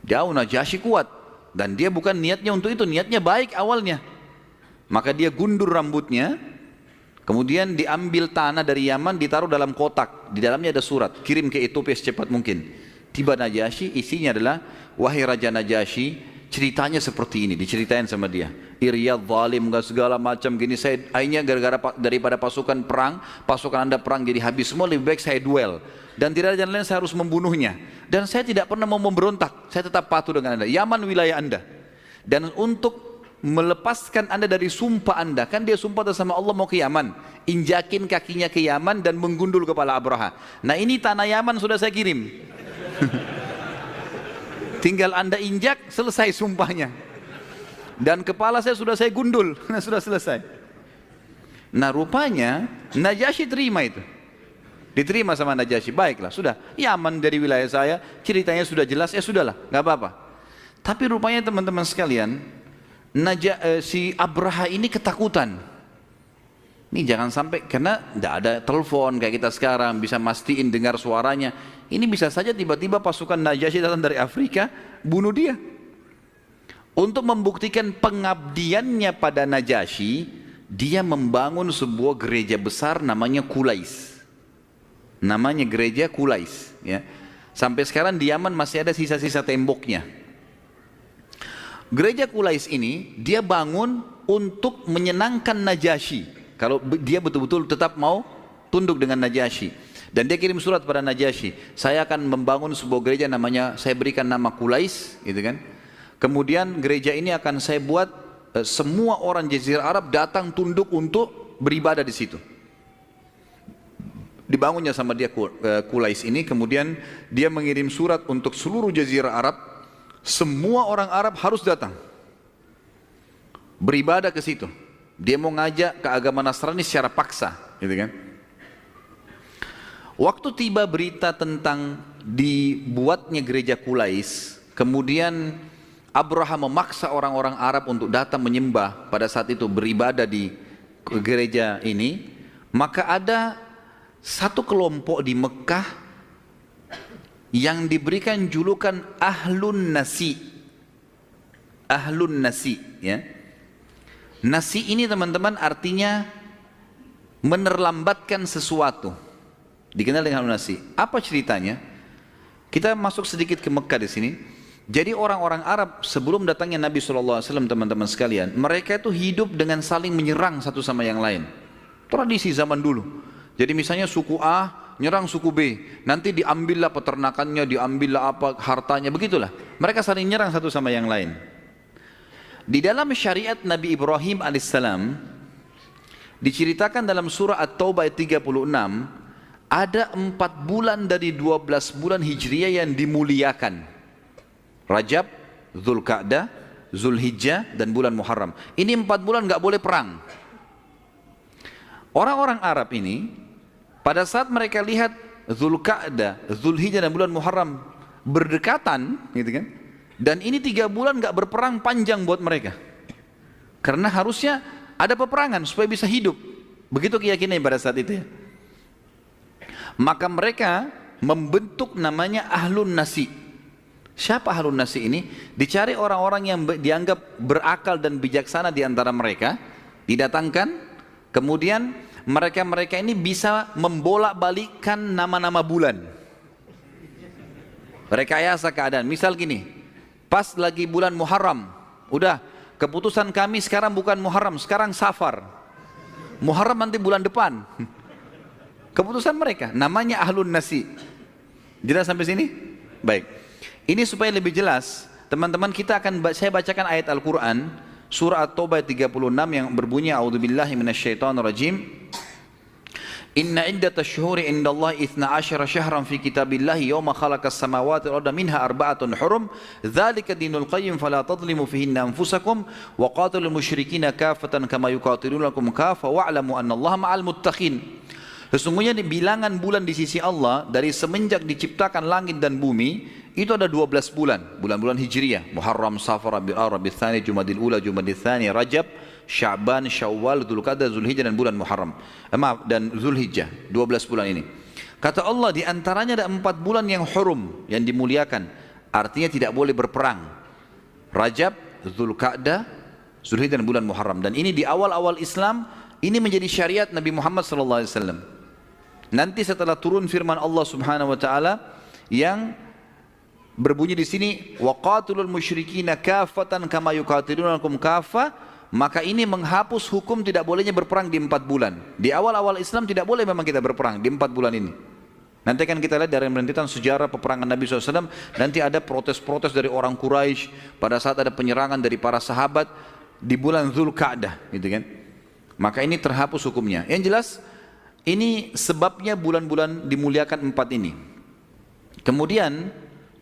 Speaker 1: Jauh Najasyi kuat dan dia bukan niatnya untuk itu, niatnya baik awalnya. Maka dia gundur rambutnya, kemudian diambil tanah dari Yaman, ditaruh dalam kotak, di dalamnya ada surat, kirim ke Ethiopia secepat mungkin. Tiba Najasyi, isinya adalah, wahai Raja Najasyi, ceritanya seperti ini, diceritain sama dia. Iryad zalim, segala macam gini, saya akhirnya gara-gara daripada pasukan perang, pasukan anda perang jadi habis semua, lebih baik saya duel. Dan tidak ada jalan lain, saya harus membunuhnya. Dan saya tidak pernah mau memberontak, saya tetap patuh dengan anda. Yaman wilayah anda. Dan untuk melepaskan anda dari sumpah anda, kan dia sumpah sama Allah mau ke Yaman, injakin kakinya ke Yaman dan menggundul kepala Abraha. Nah ini tanah Yaman sudah saya kirim. Tinggal anda injak, selesai sumpahnya. Dan kepala saya sudah saya gundul, sudah selesai. Nah rupanya Najasyi terima itu, diterima sama Najasyi. Baiklah, sudah Yaman dari wilayah saya, ceritanya sudah jelas, ya sudahlah, nggak apa-apa. Tapi rupanya teman-teman sekalian, si Abraha ini ketakutan. Ini jangan sampai, karena tidak ada telepon kayak kita sekarang bisa mastiin dengar suaranya. Ini bisa saja tiba-tiba pasukan Najasyi datang dari Afrika bunuh dia. Untuk membuktikan pengabdiannya pada Najasyi, dia membangun sebuah gereja besar namanya Qulais. Namanya gereja Qulais, ya. Sampai sekarang di Yaman masih ada sisa-sisa temboknya. Gereja Qulais ini dia bangun untuk menyenangkan Najasyi. Kalau dia betul-betul tetap mau tunduk dengan Najasyi. Dan dia kirim surat pada Najasyi, saya akan membangun sebuah gereja namanya, saya berikan nama Qulais, gitu kan. Kemudian gereja ini akan saya buat semua orang Jazirah Arab datang tunduk untuk beribadah di situ. Dibangunnya sama dia Qulais ini, kemudian dia mengirim surat untuk seluruh Jazirah Arab. Semua orang Arab harus datang beribadah ke situ. Dia mau ngajak ke agama Nasrani secara paksa, gitu kan. Waktu tiba berita tentang dibuatnya gereja Qulais, kemudian Abraha memaksa orang-orang Arab untuk datang menyembah pada saat itu, beribadah di gereja ini. Maka ada satu kelompok di Mekah yang diberikan julukan Ahlun Nasi. Ahlun Nasi, ya. Nasi ini teman-teman artinya menerlambatkan sesuatu. Dikenal dengan Ahlun Nasi. Apa ceritanya? Kita masuk sedikit ke Mekah di sini. Jadi orang-orang Arab sebelum datangnya Nabi SAW, teman-teman sekalian, mereka itu hidup dengan saling menyerang satu sama yang lain. Tradisi zaman dulu. Jadi misalnya suku A nyerang suku B, nanti diambillah peternakannya, diambillah apa hartanya, begitulah. Mereka saling nyerang satu sama yang lain. Di dalam syariat Nabi Ibrahim alaihissalam diceritakan dalam surah At-Taubah ayat 36, ada 4 bulan dari 12 bulan Hijriyah yang dimuliakan. Rajab, Dzulqa'dah, Zulhijjah dan bulan Muharram. Ini 4 bulan nggak boleh perang. Orang-orang Arab ini pada saat mereka lihat Dzulqa'dah, Zulhijjah dan bulan Muharram berdekatan, gitu kan? Dan ini 3 bulan nggak berperang panjang buat mereka. Karena harusnya ada peperangan supaya bisa hidup. Begitu keyakinannya pada saat itu, ya. Maka mereka membentuk namanya Ahlun Nasi. Siapa Ahlun Nasi ini? Dicari orang-orang yang dianggap berakal dan bijaksana di antara mereka, didatangkan, kemudian mereka-mereka ini bisa membolak-balikkan nama-nama bulan. Rekayasa keadaan. Misal gini, pas lagi bulan Muharram, udah keputusan kami sekarang bukan Muharram, sekarang Safar. Muharram nanti bulan depan. Keputusan mereka, namanya Ahlun Nasi. Jelas sampai sini? Baik. Ini supaya lebih jelas, teman-teman, saya bacakan ayat Al-Quran, surah At-Taubah 36 yang berbunyi, A'udzubillahi minasyaitonirrajim. Inna iddatasy syuhuri indallahi 12 syahran fi kitabillahi yawma khalaqas samawati wal arda minha arba'atun hurum dzalika dinul qayyim fala tadhlimu fihinna anfusakum wa qatilul musyrikina kafatan kama yuqatilunakum kafa wa'lamu annallaha ma'al muttaqin. Sesungguhnya di bilangan bulan di sisi Allah dari semenjak diciptakan langit dan bumi itu ada 12 bulan, bulan-bulan Hijriyah, Muharram, Safar, Rabiul Awwal, Rabiul Tsani, Jumadil Ula, Jumadil Tsani, Rajab, Sya'ban, Syawal, Dzulqa'dah, Zulhijjah dan bulan Muharram. Dan Zulhijjah, 12 bulan ini. Kata Allah di antaranya ada 4 bulan yang hurum, yang dimuliakan. Artinya tidak boleh berperang. Rajab, Dzulqa'dah, Zulhijjah dan bulan Muharram. Dan ini di awal-awal Islam, ini menjadi syariat Nabi Muhammad SAW. Nanti setelah turun firman Allah Subhanahu wa taala yang berbunyi di sini waqatilul musyrikina kafatan kama yuqatilunakum kafa, maka ini menghapus hukum tidak bolehnya berperang di 4 bulan. Di awal-awal Islam tidak boleh memang kita berperang di 4 bulan ini. Nanti akan kita lihat dari rentetan sejarah peperangan Nabi SAW, nanti ada protes-protes dari orang Quraisy pada saat ada penyerangan dari para sahabat di bulan Dzulqa'dah, gitu kan. Maka ini terhapus hukumnya. Yang jelas ini sebabnya bulan-bulan dimuliakan 4 ini. Kemudian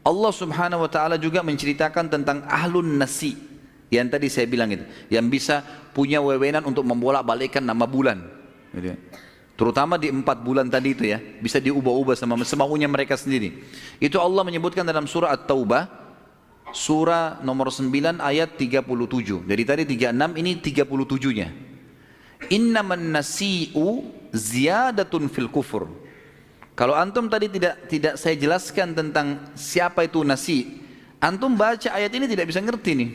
Speaker 1: Allah Subhanahu wa taala juga menceritakan tentang ahlun nasi yang tadi saya bilang itu, yang bisa punya wewenang untuk membolak-balikkan nama bulan. Gitu. Terutama di 4 bulan tadi itu ya, bisa diubah-ubah sama semaunya mereka sendiri. Itu Allah menyebutkan dalam surah At-Taubah, surah nomor 9 ayat 37. Dari tadi 36, ini 37-nya. Innaman nasi'u ziyadatun fil kufur. Kalau antum tadi tidak saya jelaskan tentang siapa itu nasi, antum baca ayat ini tidak bisa ngerti nih.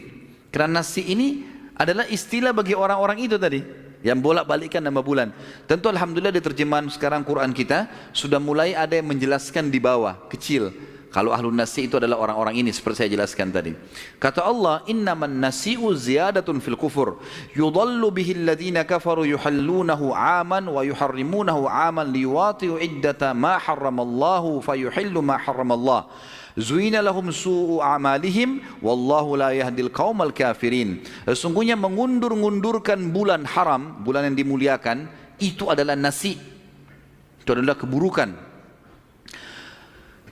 Speaker 1: Karena nasi ini adalah istilah bagi orang-orang itu tadi yang bolak-balikkan nama bulan. Tentu alhamdulillah di terjemahan sekarang Quran kita sudah mulai ada yang menjelaskan di bawah kecil. Kalau ahlun nasi itu adalah orang-orang ini seperti saya jelaskan tadi. Kata Allah, innaman nasi'u ziyadatun fil kufur yudallu bihi alladhina kafaru yuhallunahu aman wa yuharrimunahu aman liwati'u iddata ma harramallahu fayuhillu ma harramallah. Zuina lahum su'u amalihim wallahu la yahdil qaumal kafirin. Sesungguhnya mengundur-ngundurkan bulan haram, bulan yang dimuliakan, itu adalah nasi. Itu adalah keburukan.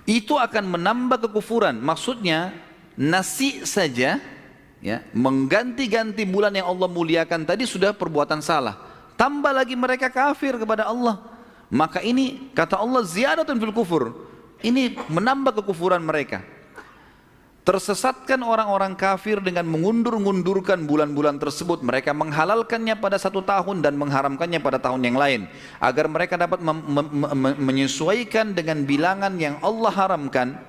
Speaker 1: Itu akan menambah kekufuran. Maksudnya nasi saja ya, mengganti-ganti bulan yang Allah muliakan tadi sudah perbuatan salah. Tambah lagi mereka kafir kepada Allah. Maka ini kata Allah ziyadatun fil kufur. Ini menambah kekufuran mereka. Tersesatkan orang-orang kafir dengan mengundur-ngundurkan bulan-bulan tersebut. Mereka menghalalkannya pada 1 tahun dan mengharamkannya pada tahun yang lain. Agar mereka dapat menyesuaikan dengan bilangan yang Allah haramkan.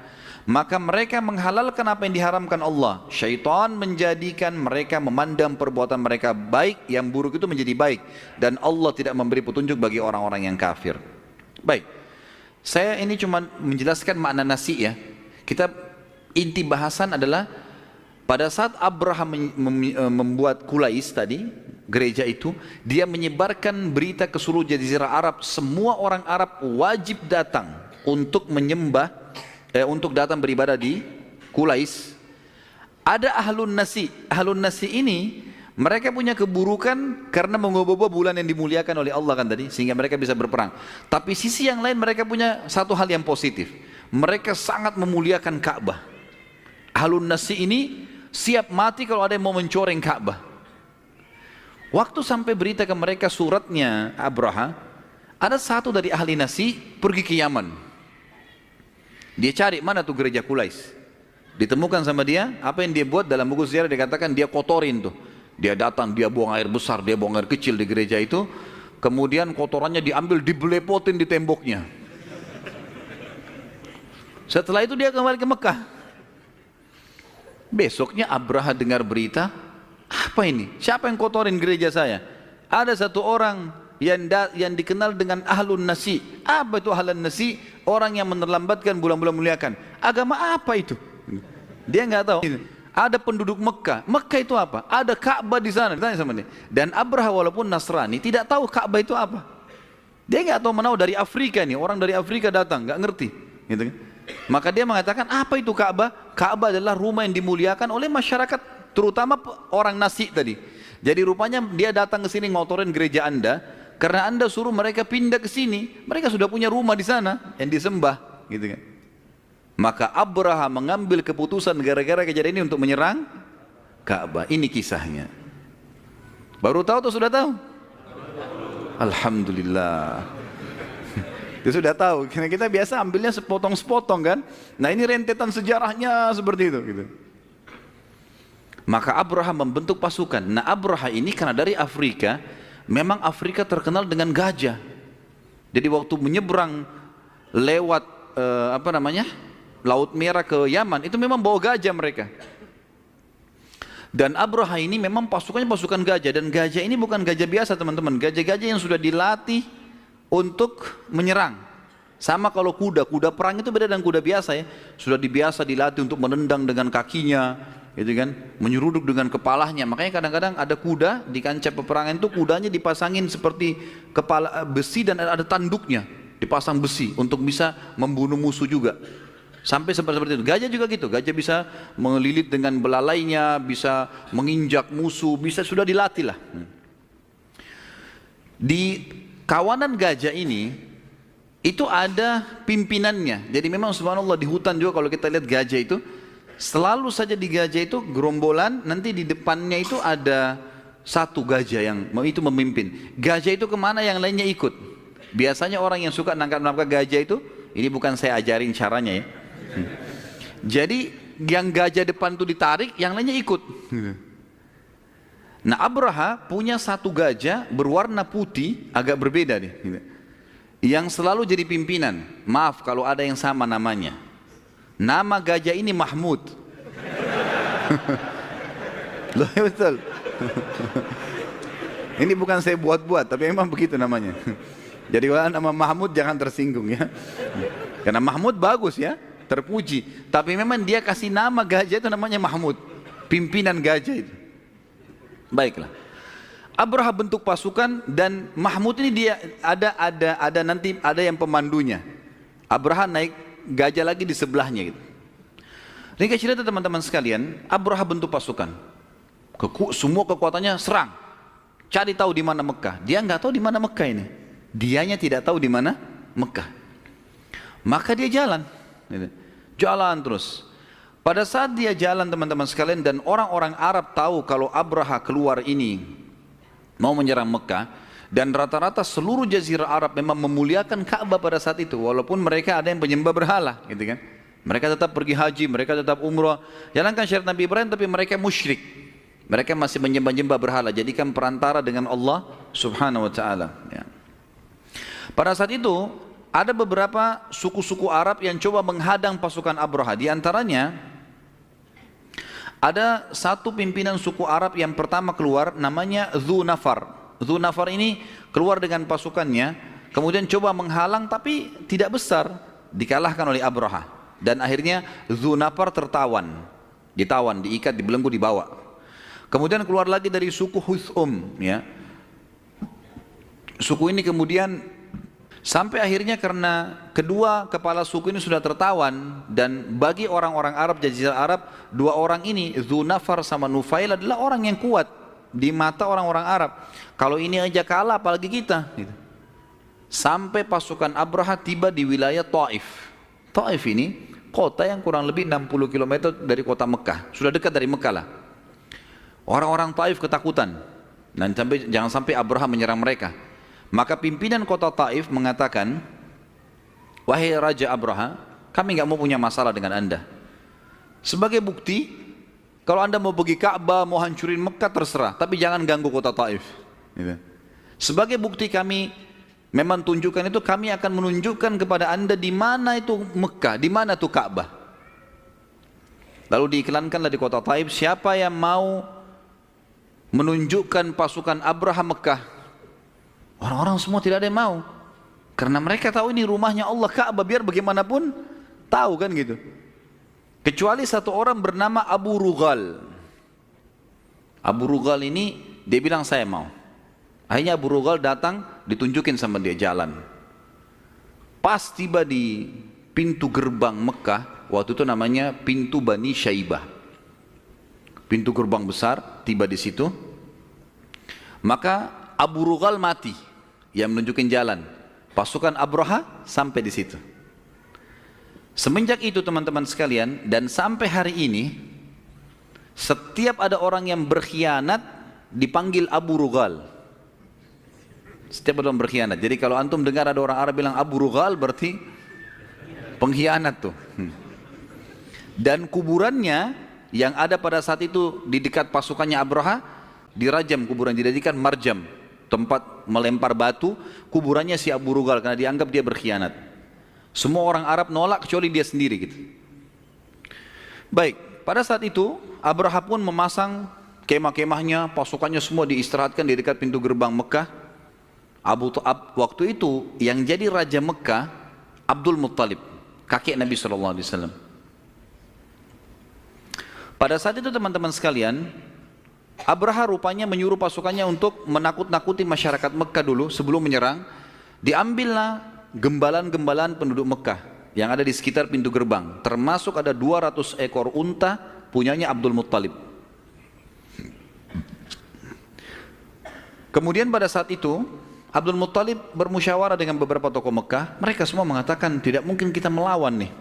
Speaker 1: Maka mereka menghalalkan apa yang diharamkan Allah. Syaitan menjadikan mereka memandang perbuatan mereka baik, yang buruk itu menjadi baik. Dan Allah tidak memberi petunjuk bagi orang-orang yang kafir. Baik, saya ini cuma menjelaskan makna nasi ya. Kita inti bahasan adalah pada saat Abraham membuat Qulais tadi, gereja itu, dia menyebarkan berita ke seluruh jazirah Arab. Semua orang Arab wajib datang untuk menyembah, untuk datang beribadah di Qulais. Ada ahlun nasi. Ahlun nasi ini mereka punya keburukan karena mengubah bulan yang dimuliakan oleh Allah kan tadi, sehingga mereka bisa berperang. Tapi sisi yang lain mereka punya satu hal yang positif. Mereka sangat memuliakan Ka'bah. Ahlun nasi ini siap mati kalau ada yang mau mencoreng Ka'bah. Waktu sampai berita ke mereka suratnya Abraha, ada satu dari ahli nasi pergi ke Yaman. Dia cari mana tuh gereja Qulais. Ditemukan sama dia, apa yang dia buat dalam buku sejarah dikatakan dia kotorin tuh. Dia datang, dia buang air besar, dia buang air kecil di gereja itu. Kemudian kotorannya diambil, dibelepotin di temboknya. Setelah itu dia kembali ke Mekah. Besoknya Abraha dengar berita, apa ini? Siapa yang kotorin gereja saya? Ada satu orang yang dikenal dengan ahlun nasi. Apa itu ahlun nasi? Orang yang menerlambatkan bulan-bulan muliakan. Agama apa itu? Dia nggak tahu. Ada penduduk Mekah. Mekah itu apa? Ada Ka'bah di sana. Ditanya sama dia. Dan Abraha walaupun Nasrani tidak tahu Ka'bah itu apa. Dia nggak tahu menahu dari Afrika nih. Orang dari Afrika datang, nggak ngerti. Gitu kan? Maka dia mengatakan, apa itu Ka'bah? Ka'bah adalah rumah yang dimuliakan oleh masyarakat, terutama orang nasi tadi. Jadi rupanya dia datang ke sini ngotorin gereja Anda, karena Anda suruh mereka pindah ke sini. Mereka sudah punya rumah di sana yang disembah, gitu kan. Maka Abraha mengambil keputusan gara-gara kejadian ini untuk menyerang Ka'bah. Ini kisahnya. Baru tahu atau sudah tahu? Alhamdulillah. Dia sudah tahu, karena kita biasa ambilnya sepotong-sepotong kan. Nah ini rentetan sejarahnya seperti itu. Gitu. Maka Abraha membentuk pasukan. Nah Abraha ini karena dari Afrika, memang Afrika terkenal dengan gajah. Jadi waktu menyeberang lewat Laut Merah ke Yaman, itu memang bawa gajah mereka. Dan Abraha ini memang pasukannya pasukan gajah, dan gajah ini bukan gajah biasa teman-teman, gajah-gajah yang sudah dilatih untuk menyerang. Sama kalau kuda perang itu beda dengan kuda biasa ya. Sudah dibiasa dilatih untuk menendang dengan kakinya, gitu kan, menyeruduk dengan kepalanya. Makanya kadang-kadang ada kuda di kancah peperangan itu kudanya dipasangin seperti kepala besi dan ada tanduknya, dipasang besi untuk bisa membunuh musuh juga. Sampai seperti itu. Gajah juga gitu. Gajah bisa melilit dengan belalainya, bisa menginjak musuh, bisa sudah dilatih lah. Di kawanan gajah ini itu ada pimpinannya. Jadi memang subhanallah di hutan juga kalau kita lihat gajah itu selalu saja di gajah itu gerombolan, nanti di depannya itu ada satu gajah yang itu memimpin. Gajah itu kemana yang lainnya ikut. Biasanya orang yang suka nangkap gajah itu, ini bukan saya ajarin caranya ya. Jadi yang gajah depan itu ditarik, yang lainnya ikut. Nah Abraha punya satu gajah berwarna putih, agak berbeda nih, yang selalu jadi pimpinan. Maaf kalau ada yang sama namanya. Nama gajah ini Mahmud. Loh betul. Ini bukan saya buat-buat, tapi memang begitu namanya. Jadi kalau nama Mahmud jangan tersinggung ya. Karena Mahmud bagus ya, terpuji. Tapi memang dia kasih nama gajah itu namanya Mahmud, pimpinan gajah itu. Baiklah. Abraha bentuk pasukan dan Mahmud ini dia ada nanti ada yang pemandunya. Abraha naik gajah lagi di sebelahnya gitu. Ini cerita teman-teman sekalian, Abraha bentuk pasukan. Semua kekuatannya serang. Cari tahu di mana Mekah. Dia nggak tahu di mana Mekah ini. Dianya tidak tahu di mana Mekah. Maka dia jalan. Gitu. Jalan terus. Pada saat dia jalan teman-teman sekalian dan orang-orang Arab tahu kalau Abraha keluar ini mau menyerang Mekah, dan rata-rata seluruh jazirah Arab memang memuliakan Ka'bah pada saat itu, walaupun mereka ada yang penyembah berhala, gitu kan. Mereka tetap pergi haji, mereka tetap umrah, jalankan syariat Nabi Ibrahim, tapi mereka musyrik. Mereka masih menyembah-nyembah berhala, jadikan perantara dengan Allah Subhanahu wa taala, ya. Pada saat itu ada beberapa suku-suku Arab yang coba menghadang pasukan Abraha. Di antaranya ada satu pimpinan suku Arab yang pertama keluar, namanya Dzunafar. Dzunafar ini keluar dengan pasukannya, kemudian coba menghalang tapi tidak besar, dikalahkan oleh Abraha. Dan akhirnya Dzunafar ditawan, diikat, dibelenggu, dibawa. Kemudian keluar lagi dari suku Huthum, ya. Suku ini kemudian sampai akhirnya karena kedua kepala suku ini sudah tertawan, dan bagi orang-orang Arab, jazirah Arab, dua orang ini, Dzunafar sama Nufail adalah orang yang kuat di mata orang-orang Arab. Kalau ini aja kalah apalagi kita. Sampai pasukan Abraha tiba di wilayah Taif. Taif ini kota yang kurang lebih 60 km dari kota Mekah. Sudah dekat dari Mekah lah. Orang-orang Taif ketakutan. Dan jangan sampai Abraha menyerang mereka. Maka pimpinan kota Taif mengatakan, wahai Raja Abraha, kami nggak mau punya masalah dengan anda. Sebagai bukti, kalau anda mau pergi Ka'bah, mau hancurin Mekah terserah, tapi jangan ganggu kota Taif. Sebagai bukti kami memang tunjukkan itu, kami akan menunjukkan kepada anda di mana itu Mekah, di mana itu Ka'bah. Lalu diiklankanlah di kota Taif, siapa yang mau menunjukkan pasukan Abraha Mekah. Orang-orang semua tidak ada yang mau, karena mereka tahu ini rumahnya Allah, Ka'bah, biar bagaimanapun tahu kan gitu. Kecuali satu orang bernama Abu Rughal. Abu Rughal ini dia bilang saya mau. Akhirnya Abu Rughal datang, ditunjukin sama dia jalan. Pas tiba di pintu gerbang Mekah, waktu itu namanya pintu Bani Syaibah. Pintu gerbang besar, tiba di situ. Maka Abu Rughal mati yang menunjukin jalan. Pasukan Abraha sampai di situ. Semenjak itu teman-teman sekalian, dan sampai hari ini, setiap ada orang yang berkhianat dipanggil Abu Rughal. Setiap orang berkhianat. Jadi kalau antum dengar ada orang Arab bilang Abu Rughal, berarti pengkhianat tuh. Dan kuburannya yang ada pada saat itu di dekat pasukannya Abraha, dirajam kuburan, dijadikan marjam, tempat melempar batu. Kuburannya si Abu Rughal karena dianggap dia berkhianat. Semua orang Arab nolak kecuali dia sendiri gitu. Baik, pada saat itu Abraha pun memasang kemah-kemahnya, pasukannya semua diistirahatkan di dekat pintu gerbang Mekah. Waktu itu yang jadi raja Mekah Abdul Muttalib, kakek Nabi SAW. Pada saat itu teman-teman sekalian, Abraha rupanya menyuruh pasukannya untuk menakut-nakuti masyarakat Mekah dulu sebelum menyerang. Diambillah gembalan-gembalan penduduk Mekah yang ada di sekitar pintu gerbang, termasuk ada 200 ekor unta punyanya Abdul Muttalib. Kemudian pada saat itu Abdul Muttalib bermusyawarah dengan beberapa tokoh Mekah. Mereka semua mengatakan tidak mungkin kita melawan nih.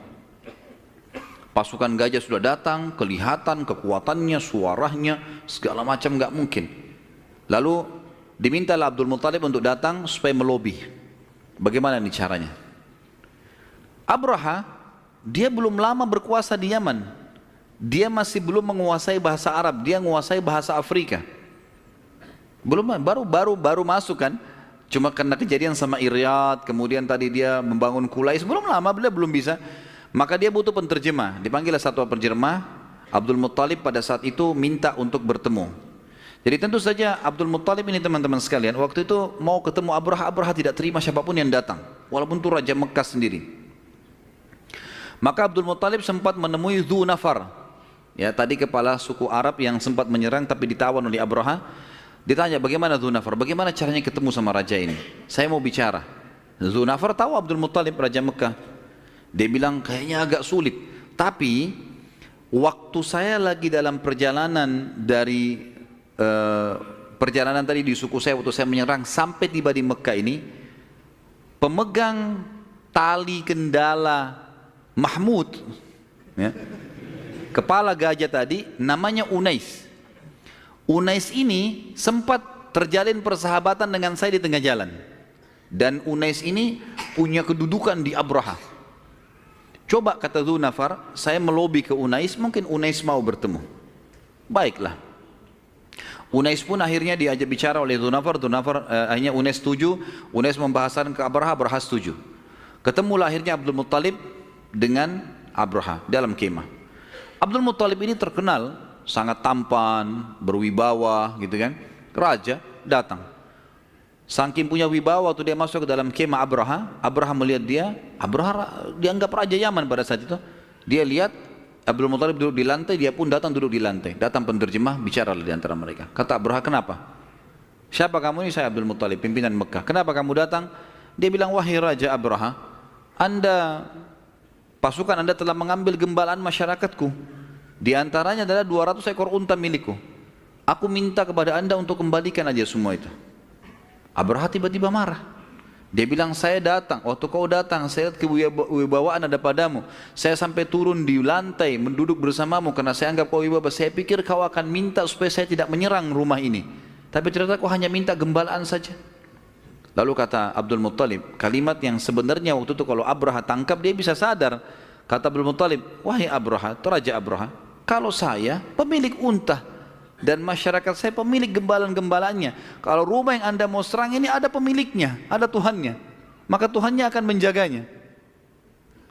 Speaker 1: Pasukan gajah sudah datang, kelihatan kekuatannya, suaranya, segala macam, nggak mungkin. Lalu dimintalah Abdul Muttalib untuk datang supaya melobi. Bagaimana nih caranya? Abraha, dia belum lama berkuasa di Yaman. Dia masih belum menguasai bahasa Arab, dia menguasai bahasa Afrika. Baru masuk kan? Cuma karena kejadian sama Iryad, kemudian tadi dia membangun Kulais, belum lama beliau belum bisa. Maka dia butuh penterjemah. Dipanggillah satu penterjemah. Abdul Muttalib pada saat itu minta untuk bertemu. Jadi tentu saja Abdul Muttalib ini teman-teman sekalian, waktu itu mau ketemu Abraha, Abraha tidak terima siapapun yang datang, walaupun itu Raja Mekah sendiri. Maka Abdul Muttalib sempat menemui Dhu Nafar, ya tadi kepala suku Arab yang sempat menyerang tapi ditawan oleh Abraha. Ditanya bagaimana Dhu Nafar, bagaimana caranya ketemu sama raja ini, saya mau bicara. Dhu Nafar tahu Abdul Muttalib Raja Mekah. Dia bilang kayaknya agak sulit, tapi waktu saya lagi dalam perjalanan dari perjalanan tadi di suku saya waktu saya menyerang sampai tiba di Mekah ini, pemegang tali kendala Mahmud, ya, kepala gajah tadi namanya Unais. Unais ini sempat terjalin persahabatan dengan saya di tengah jalan. Dan Unais ini punya kedudukan di Abraha. Coba kata Dhu Nafar, saya melobi ke Unais, mungkin Unais mau bertemu. Baiklah. Unais pun akhirnya diajak bicara oleh Dhu Nafar, akhirnya Unais setuju, Unais membahasakan ke Abraha, Abraha setuju. Ketemulah akhirnya Abdul Muttalib dengan Abraha dalam kemah. Abdul Muttalib ini terkenal sangat tampan, berwibawa gitu kan. Raja datang. Saking punya wibawa waktu dia masuk ke dalam kemah Abraha, Abraha melihat dia, Abraha dianggap raja Yaman pada saat itu. Dia lihat Abdul Muttalib duduk di lantai, dia pun datang duduk di lantai. Datang penerjemah, bicara di antara mereka. Kata Abraha, kenapa? Siapa kamu ini? Saya Abdul Muttalib, pimpinan Mekah. Kenapa kamu datang? Dia bilang, wahai Raja Abraha, pasukan Anda telah mengambil gembalaan masyarakatku. Di antaranya adalah 200 ekor unta milikku. Aku minta kepada Anda untuk kembalikan aja semua itu. Abraha tiba-tiba marah. Dia bilang, saya datang, waktu kau datang, saya lihat kewibawaan ada padamu. Saya sampai turun di lantai, menduduk bersamamu karena saya anggap kau wibawa. Saya pikir kau akan minta supaya saya tidak menyerang rumah ini. Tapi ternyata kau hanya minta gembalaan saja. Lalu kata Abdul Muttalib, kalimat yang sebenarnya waktu itu kalau Abraha tangkap dia bisa sadar. Kata Abdul Muttalib, wahai Abraha, Raja Abraha, kalau saya pemilik unta dan masyarakat saya pemilik gembalan-gembalannya. Kalau rumah yang Anda mau serang ini ada pemiliknya, ada Tuhannya, maka Tuhannya akan menjaganya.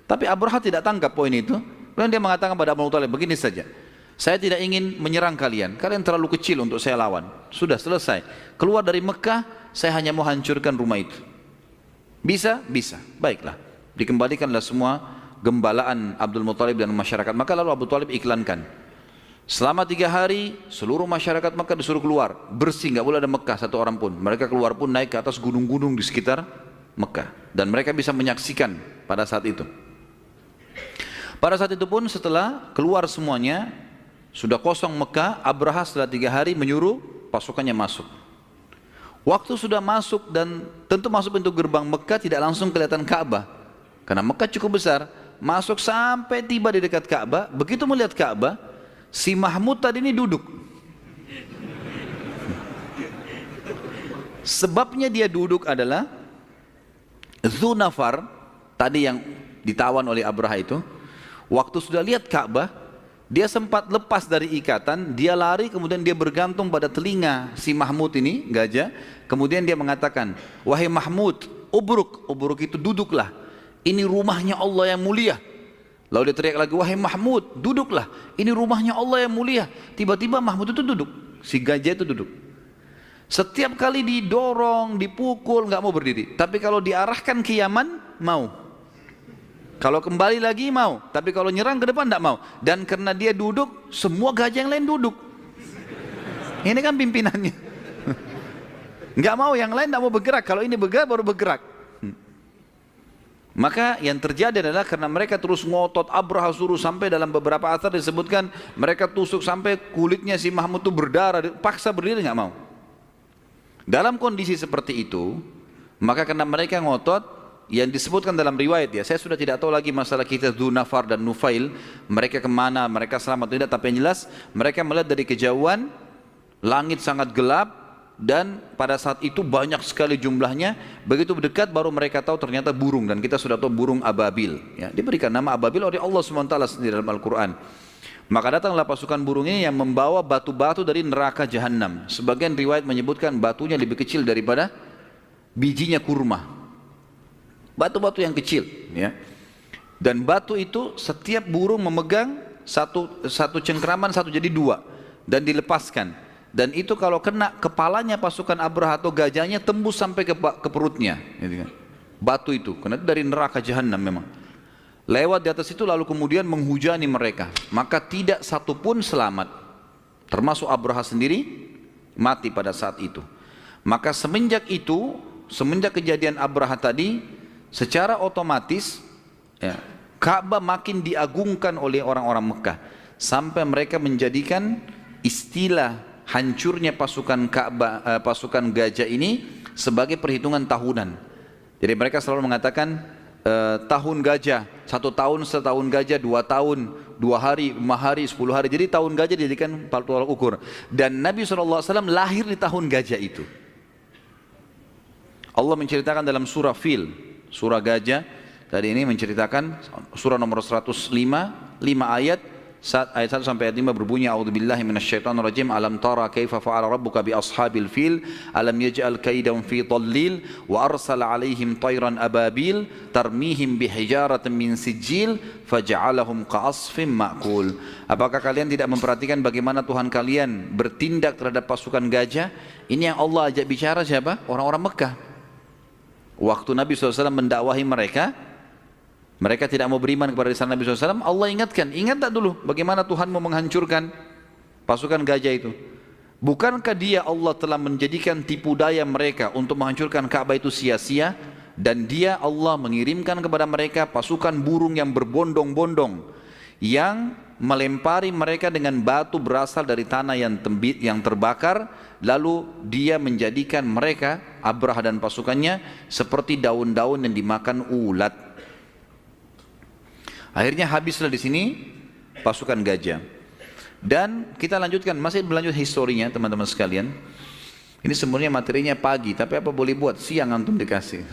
Speaker 1: Tapi Abraha tidak tangkap poin itu. Kemudian dia mengatakan pada Abdul Muttalib, begini saja, saya tidak ingin menyerang kalian, kalian terlalu kecil untuk saya lawan. Sudah selesai, keluar dari Mekah, saya hanya mau hancurkan rumah itu. Bisa? Bisa. Baiklah, dikembalikanlah semua gembalaan Abdul Muttalib dan masyarakat Mekah. Lalu Abdul Muttalib iklankan, selama 3 hari seluruh masyarakat Mekah disuruh keluar bersih, nggak boleh ada Mekah satu orang pun. Mereka keluar pun naik ke atas gunung-gunung di sekitar Mekah dan mereka bisa menyaksikan pada saat itu. Pada saat itu pun setelah keluar semuanya, sudah kosong Mekah, Abraha setelah 3 hari menyuruh pasukannya masuk. Waktu sudah masuk dan tentu masuk pintu gerbang Mekah tidak langsung kelihatan Ka'bah karena Mekah cukup besar. Masuk sampai tiba di dekat Ka'bah, begitu melihat Ka'bah, si Mahmud tadi ini duduk. Sebabnya dia duduk adalah Dzunafar tadi yang ditawan oleh Abraha itu, waktu sudah lihat Ka'bah, dia sempat lepas dari ikatan, dia lari, kemudian dia bergantung pada telinga si Mahmud ini, gajah. Kemudian dia mengatakan, wahai Mahmud, ubruk, ubruk itu duduklah, ini rumahnya Allah yang mulia. Lalu dia teriak lagi, wahai Mahmud, duduklah, ini rumahnya Allah yang mulia. Tiba-tiba Mahmud itu duduk, si gajah itu duduk. Setiap kali didorong, dipukul, nggak mau berdiri. Tapi kalau diarahkan ke Yaman, mau. Kalau kembali lagi mau, tapi kalau nyerang ke depan tidak mau. Dan karena dia duduk, semua gajah yang lain duduk. Ini kan pimpinannya. Nggak mau, yang lain tidak mau bergerak. Kalau ini bergerak, baru bergerak. Maka yang terjadi adalah karena mereka terus ngotot, Abraha suruh sampai dalam beberapa athar disebutkan mereka tusuk sampai kulitnya si Mahmud itu berdarah, paksa berdiri nggak mau. Dalam kondisi seperti itu, maka karena mereka ngotot, yang disebutkan dalam riwayat ya, saya sudah tidak tahu lagi masalah kita Dzunafar dan Nufail, mereka kemana, mereka selamat tidak, tapi yang jelas mereka melihat dari kejauhan, langit sangat gelap, dan pada saat itu banyak sekali jumlahnya, begitu dekat baru mereka tahu ternyata burung, dan kita sudah tahu burung ababil, ya, diberikan nama ababil oleh Allah SWT sendiri dalam Al-Quran. Maka datanglah pasukan burung ini yang membawa batu-batu dari neraka jahanam. Sebagian riwayat menyebutkan batunya lebih kecil daripada bijinya kurma. Batu-batu yang kecil, ya. Dan batu itu setiap burung memegang satu cengkraman, satu jadi dua, dan dilepaskan. Dan itu kalau kena kepalanya pasukan Abraha atau gajahnya tembus sampai ke perutnya, gitu kan. Batu itu, karena itu dari neraka jahanam memang. Lewat di atas itu lalu kemudian menghujani mereka, maka tidak satu pun selamat, termasuk Abraha sendiri mati pada saat itu. Maka semenjak itu, semenjak kejadian Abraha tadi, secara otomatis ya, Ka'bah makin diagungkan oleh orang-orang Mekah, sampai mereka menjadikan istilah hancurnya pasukan Ka'bah, pasukan gajah ini sebagai perhitungan tahunan. Jadi mereka selalu mengatakan tahun gajah, 1 tahun, setahun gajah, 2 tahun, 2 hari, 5 hari, 10 hari. Jadi tahun gajah dijadikan tolak ukur. Dan Nabi SAW lahir di tahun gajah itu. Allah menceritakan dalam surah Fil, surah gajah, tadi ini menceritakan surah nomor 105, 5 ayat, ayat 1 sampai ayat 5 berbunyi, a'udzubillahi minasyaitonirrajim, alam tara kaifa fa'ala rabbuka bi ashabil fil, alam yaj'al kaidahum fi dhallil, wa arsala 'alaihim tayran ababil tarmihim bihijaratin min sijil faj'alahum ka'asfin ma'kul. Apakah kalian tidak memperhatikan bagaimana Tuhan kalian bertindak terhadap pasukan gajah? Ini yang Allah ajak bicara siapa? Orang-orang Mekah. Waktu Nabi SAW mendakwahi mereka, mereka tidak mau beriman kepada risalah Nabi SAW. Allah ingatkan, ingat tak dulu bagaimana Tuhan mau menghancurkan pasukan gajah itu? Bukankah dia Allah telah menjadikan tipu daya mereka untuk menghancurkan Ka'bah itu sia-sia? Dan dia Allah mengirimkan kepada mereka pasukan burung yang berbondong-bondong, yang melempari mereka dengan batu berasal dari tanah yang terbakar, lalu dia menjadikan mereka, Abraha dan pasukannya, seperti daun-daun yang dimakan ulat. Akhirnya habislah di sini pasukan gajah. Dan kita lanjutkan, masih berlanjut historinya teman-teman sekalian. Ini sebenarnya materinya pagi, tapi apa boleh buat, siang antum dikasih.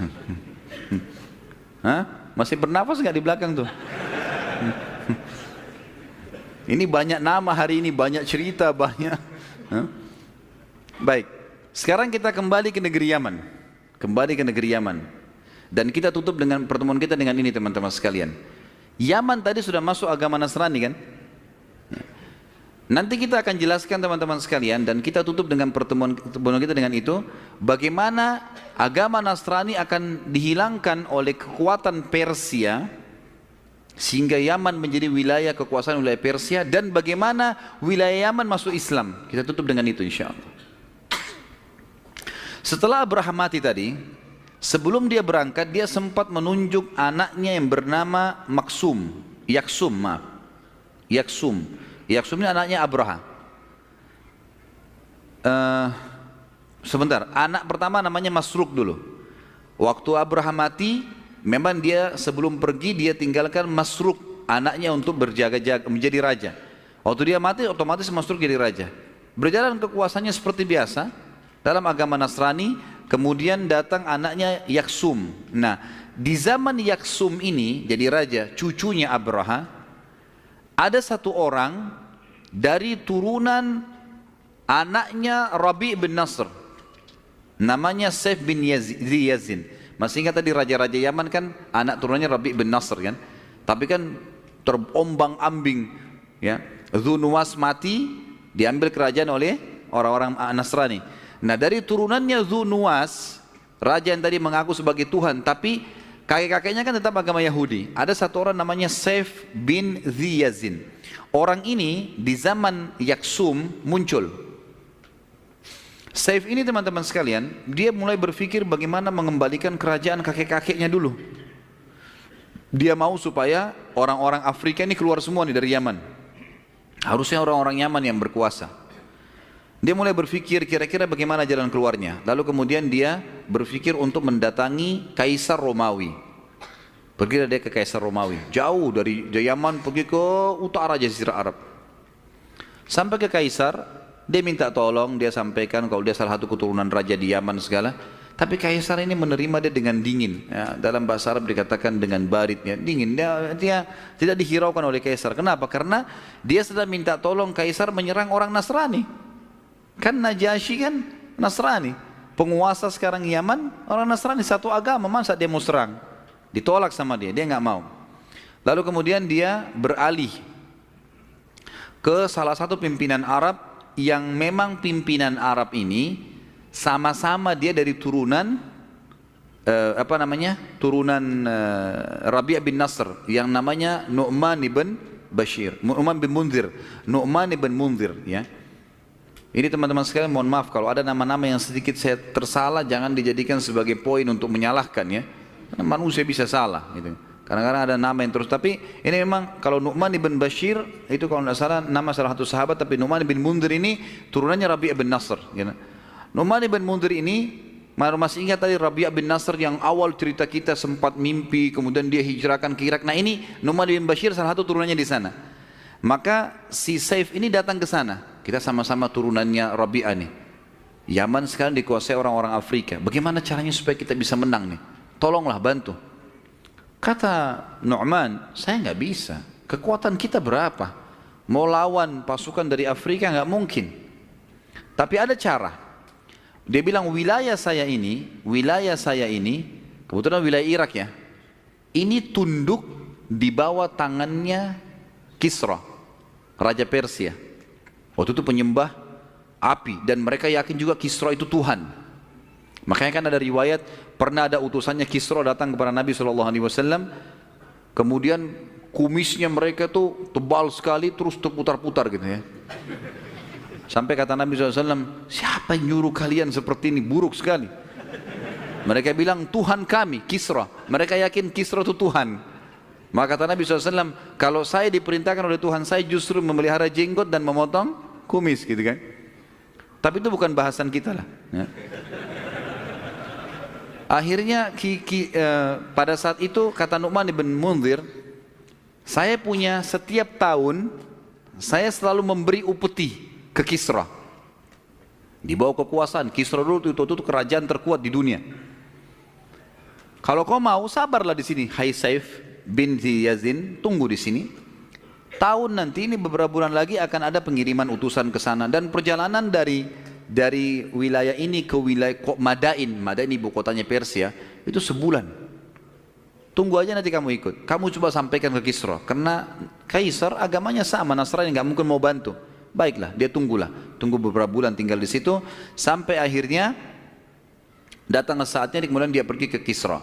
Speaker 1: Hah? Masih bernafas nggak di belakang tuh? Ini banyak nama hari ini, banyak cerita, banyak. Baik, sekarang kita kembali ke negeri Yaman. Kembali ke negeri Yaman. Dan kita tutup dengan pertemuan kita dengan ini teman-teman sekalian. Yaman tadi sudah masuk agama Nasrani kan? Nanti kita akan jelaskan teman-teman sekalian, dan kita tutup dengan pertemuan kita dengan itu, bagaimana agama Nasrani akan dihilangkan oleh kekuatan Persia sehingga Yaman menjadi wilayah kekuasaan wilayah Persia, dan bagaimana wilayah Yaman masuk Islam. Kita tutup dengan itu insyaallah. Setelah Abraham mati tadi, sebelum dia berangkat, dia sempat menunjuk anaknya yang bernama Yaksum. Yaksum ini anaknya Abraha. Sebentar, anak pertama namanya Masruk dulu. Waktu Abraha mati, memang dia sebelum pergi dia tinggalkan Masruk, anaknya, untuk berjaga-jaga menjadi raja. Waktu dia mati, otomatis Masruk jadi raja. Berjalan kekuasaannya seperti biasa. Dalam agama Nasrani, kemudian datang anaknya Yaksum. Nah, di zaman Yaksum ini jadi raja, cucunya Abraha, ada satu orang dari turunan anaknya Rabi' bin Nasr, namanya Saif bin Yazin. Masih ingat tadi raja-raja Yaman kan anak turunannya Rabi' bin Nasr kan? Tapi kan terombang-ambing, ya. Dzunuwas mati, diambil kerajaan oleh orang-orang Nasrani. Nah, dari turunannya Dzunuwas, raja yang tadi mengaku sebagai Tuhan, tapi kakek-kakeknya kan tetap agama Yahudi. Ada satu orang namanya Saif bin Yazin. Orang ini di zaman Yaksum muncul. Saif ini teman-teman sekalian, dia mulai berpikir bagaimana mengembalikan kerajaan kakek-kakeknya dulu. Dia mau supaya orang-orang Afrika ini keluar semua nih dari Yaman. Harusnya orang-orang Yaman yang berkuasa. Dia mulai berpikir kira-kira bagaimana jalan keluarnya. Lalu kemudian dia berpikir untuk mendatangi Kaisar Romawi. Pergilah dia ke Kaisar Romawi. Jauh dari Yaman, pergi ke utara Jazirah Arab. Sampai ke Kaisar, dia minta tolong, dia sampaikan kalau dia salah satu keturunan raja di Yaman segala. Tapi Kaisar ini menerima dia dengan dingin. Ya, dalam bahasa Arab dikatakan dengan barit, ya, dingin. Dia tidak dihiraukan oleh Kaisar. Kenapa? Karena dia sedang minta tolong Kaisar menyerang orang Nasrani. Kan Najasyi kan Nasrani. Penguasa sekarang Yaman orang Nasrani, satu agama, masa dia mau serang? Ditolak sama dia nggak mau. Lalu kemudian dia beralih ke salah satu pimpinan Arab yang memang pimpinan Arab ini sama-sama dia dari turunan turunan Rabi' bin Nasr yang namanya Nu'man bin Bashir, Nu'man bin Munzir, Nu'man bin Munzir, ya. Ini teman-teman sekalian, mohon maaf kalau ada nama-nama yang sedikit saya tersalah, jangan dijadikan sebagai poin untuk menyalahkan, ya. Karena manusia bisa salah, gitu. Kadang-kadang ada nama yang terus, tapi ini memang kalau Nu'man bin Bashir itu kalau tidak salah nama salah satu sahabat, tapi Nu'man bin Munzir ini turunannya Rabi' bin Nasr, gitu. Nu'man bin Munzir ini, masih ingat tadi Rabi' bin Nasr yang awal cerita kita sempat mimpi, kemudian dia hijrahkan ke Irak. Nah ini Nu'man bin Bashir salah satu turunannya di sana. Maka si Saif ini datang ke sana. Kita sama-sama turunannya Rabi'ah nih. Yaman sekarang dikuasai orang-orang Afrika. Bagaimana caranya supaya kita bisa menang nih? Tolonglah bantu. Kata Nu'man, saya nggak bisa. Kekuatan kita berapa? Mau lawan pasukan dari Afrika nggak mungkin. Tapi ada cara. Dia bilang wilayah saya ini, kebetulan wilayah Irak ya, ini tunduk di bawah tangannya Kisra, Raja Persia. Waktu itu penyembah api dan mereka yakin juga Kisra itu Tuhan. Makanya kan ada riwayat pernah ada utusannya Kisra datang kepada Nabi SAW, kemudian kumisnya mereka tuh tebal sekali terus terputar-putar gitu ya. Sampai kata Nabi SAW, siapa yang nyuruh kalian seperti ini, buruk sekali. Mereka bilang Tuhan kami, Kisra. Mereka yakin Kisra itu Tuhan. Maka kata Nabi SAW, kalau saya diperintahkan oleh Tuhan, saya justru memelihara jenggot dan memotong kumis gitu kan. Tapi itu bukan bahasan kita lah ya. Akhirnya pada saat itu kata Nu'man bin Munzir, saya punya setiap tahun, saya selalu memberi upeti ke Kisra. Di bawah kekuasaan Kisra dulu itu kerajaan terkuat di dunia. Kalau kau mau sabarlah di sini, hai Saif bin Yazin, tunggu di sini. Tahun nanti ini beberapa bulan lagi akan ada pengiriman utusan ke sana dan perjalanan dari wilayah ini ke wilayah Madain ibu kotanya Persia itu sebulan. Tunggu aja nanti kamu ikut. Kamu coba sampaikan ke Kisra karena Kaisar agamanya sama Nasrani, nggak mungkin mau bantu. Baiklah, dia tunggu beberapa bulan tinggal di situ sampai akhirnya datang saatnya kemudian dia pergi ke Kisra.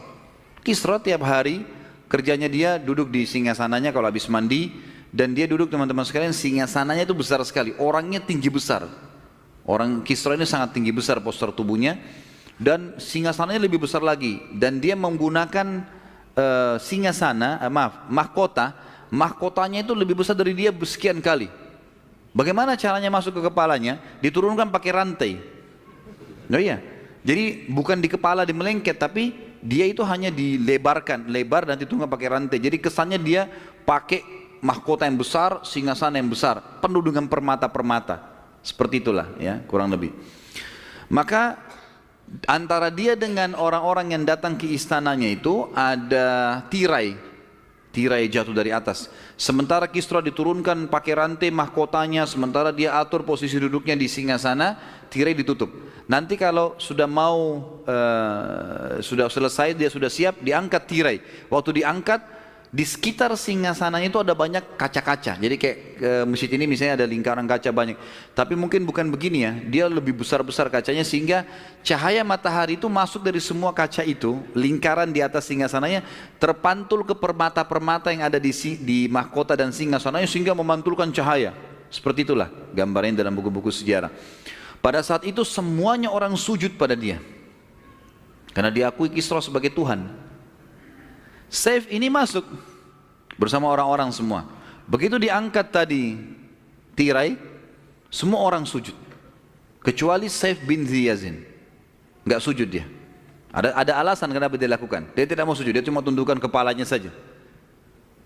Speaker 1: Kisra tiap hari kerjanya dia duduk di singgasananya kalau habis mandi dan dia duduk teman-teman sekalian singgasananya itu besar sekali, orangnya tinggi besar. Orang Kisra ini sangat tinggi besar postur tubuhnya dan singgasananya lebih besar lagi dan dia menggunakan mahkotanya itu lebih besar dari dia sekian kali. Bagaimana caranya masuk ke kepalanya? Diturunkan pakai rantai. Oh iya. Jadi bukan di kepala dimelengket, tapi dia itu hanya dilebarkan, lebar dan diturunkan pakai rantai. Jadi kesannya dia pakai mahkota yang besar, singgasana yang besar, penuh dengan permata-permata. Seperti itulah ya, kurang lebih. Maka Antara dia dengan orang-orang yang datang ke istananya itu ada tirai. Tirai jatuh dari atas. Sementara Kisra diturunkan pakai rantai mahkotanya, sementara dia atur posisi duduknya di singgasana, tirai ditutup. Nanti kalau sudah sudah selesai, dia sudah siap, diangkat tirai. Waktu diangkat, di sekitar singgasananya itu ada banyak kaca-kaca. Jadi kayak masjid ini misalnya ada lingkaran kaca banyak. Tapi mungkin bukan begini ya, dia lebih besar-besar kacanya sehingga cahaya matahari itu masuk dari semua kaca itu, lingkaran di atas singgasananya terpantul ke permata-permata yang ada di mahkota dan singgasananya sehingga memantulkan cahaya. Seperti itulah gambarnya dalam buku-buku sejarah. Pada saat itu semuanya orang sujud pada dia. Karena diakui Kisra sebagai Tuhan. Saif ini masuk bersama orang-orang semua. Begitu diangkat tadi tirai, semua orang sujud. Kecuali Saif bin Yazin. Enggak sujud dia. Ada alasan kenapa dia lakukan. Dia tidak mau sujud, dia cuma tundukkan kepalanya saja.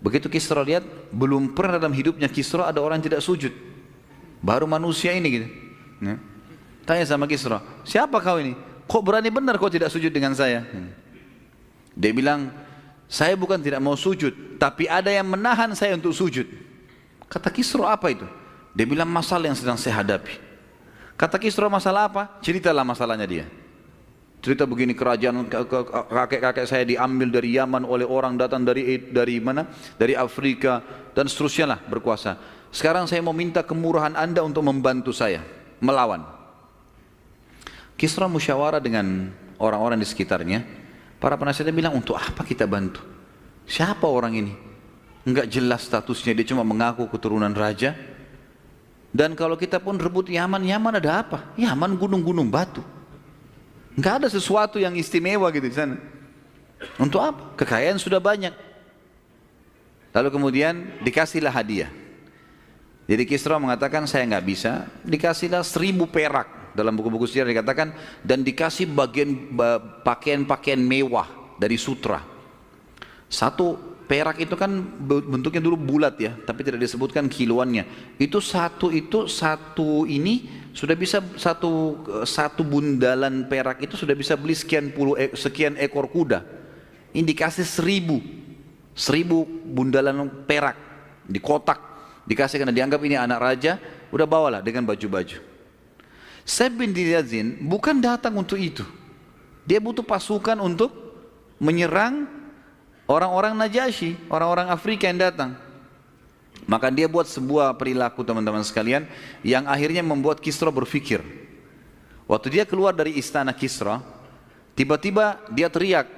Speaker 1: Begitu Kisra lihat, belum pernah dalam hidupnya Kisra ada orang yang tidak sujud. Baru manusia ini gitu. Ya. Tanya sama Kisra, siapa kau ini? Kok berani benar kau tidak sujud dengan saya? Dia bilang, saya bukan tidak mau sujud, tapi ada yang menahan saya untuk sujud. Kata Kisra, apa itu? Dia bilang, masalah yang sedang saya hadapi. Kata Kisra, masalah apa? Ceritalah masalahnya dia. Cerita begini, kerajaan kakek-kakek saya diambil dari Yaman oleh orang datang dari mana? Dari Afrika dan seterusnya lah berkuasa. Sekarang saya mau minta kemurahan Anda untuk membantu saya melawan. Kisra musyawarah dengan orang-orang di sekitarnya. Para penasihatnya bilang, untuk apa kita bantu? Siapa orang ini? Enggak jelas statusnya, dia cuma mengaku keturunan raja. Dan kalau kita pun rebut Yaman, Yaman ada apa? Yaman gunung-gunung batu. Enggak ada sesuatu yang istimewa gitu di sana. Untuk apa? Kekayaan sudah banyak. Lalu kemudian dikasihlah hadiah. Jadi Kisra mengatakan, saya enggak bisa. Dikasihlah 1000 perak. Dalam buku-buku sejarah dikatakan, dan dikasih pakaian-pakaian mewah dari sutra. Satu perak itu kan bentuknya dulu bulat ya, tapi tidak disebutkan kiloannya. Itu satu ini sudah bisa satu bundalan perak itu sudah bisa beli sekian ekor kuda. Ini dikasih 1000 bundalan perak di kotak, dikasih karena dianggap ini anak raja. Udah bawalah dengan baju-baju. Saif bin Yazin bukan datang untuk itu. Dia butuh pasukan untuk menyerang orang-orang Najasyi, orang-orang Afrika yang datang. Maka dia buat sebuah perilaku teman-teman sekalian yang akhirnya membuat Kisra berpikir. Waktu dia keluar dari istana Kisra, tiba-tiba dia teriak,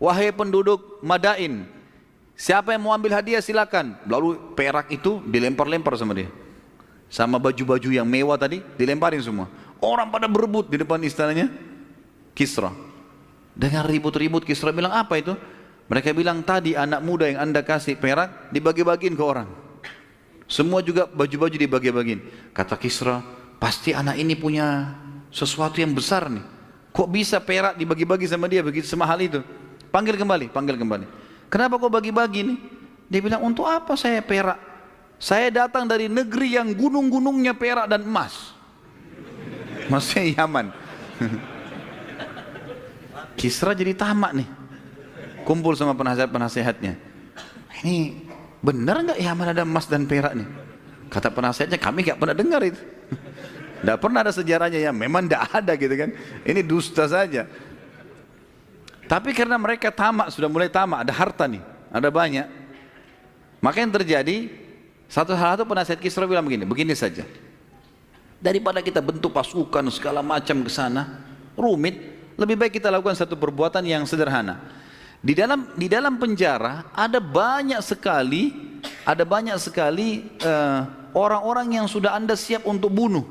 Speaker 1: wahai penduduk Madain, siapa yang mau ambil hadiah silakan. Lalu perak itu dilempar-lempar sama dia. Sama baju-baju yang mewah tadi dilemparin semua. Orang pada berebut di depan istananya Kisra. Dengan ribut-ribut Kisra bilang, apa itu? Mereka bilang, tadi anak muda yang anda kasih perak dibagi-bagiin ke orang. Semua juga baju-baju dibagi-bagiin. Kata Kisra, pasti anak ini punya sesuatu yang besar nih. Kok bisa perak dibagi-bagi sama dia begitu semahal itu? Panggil kembali. Kenapa kok bagi-bagi nih? Dia bilang, untuk apa saya perak? Saya datang dari negeri yang gunung-gunungnya perak dan emas. Maksudnya Yaman. Kisra jadi tamak nih. Kumpul sama penasihat-penasihatnya. Ini benar nggak Yaman ada emas dan perak nih? Kata penasihatnya, kami nggak pernah dengar itu. Nggak pernah ada sejarahnya ya. Memang nggak ada gitu kan. Ini dusta saja. Tapi karena mereka tamak, sudah mulai tamak, ada harta nih, ada banyak. Maka yang terjadi, satu penasihat Kisra bilang begini saja. Daripada kita bentuk pasukan segala macam ke sana, rumit, lebih baik kita lakukan satu perbuatan yang sederhana. Di dalam penjara ada banyak sekali orang-orang yang sudah anda siap untuk bunuh.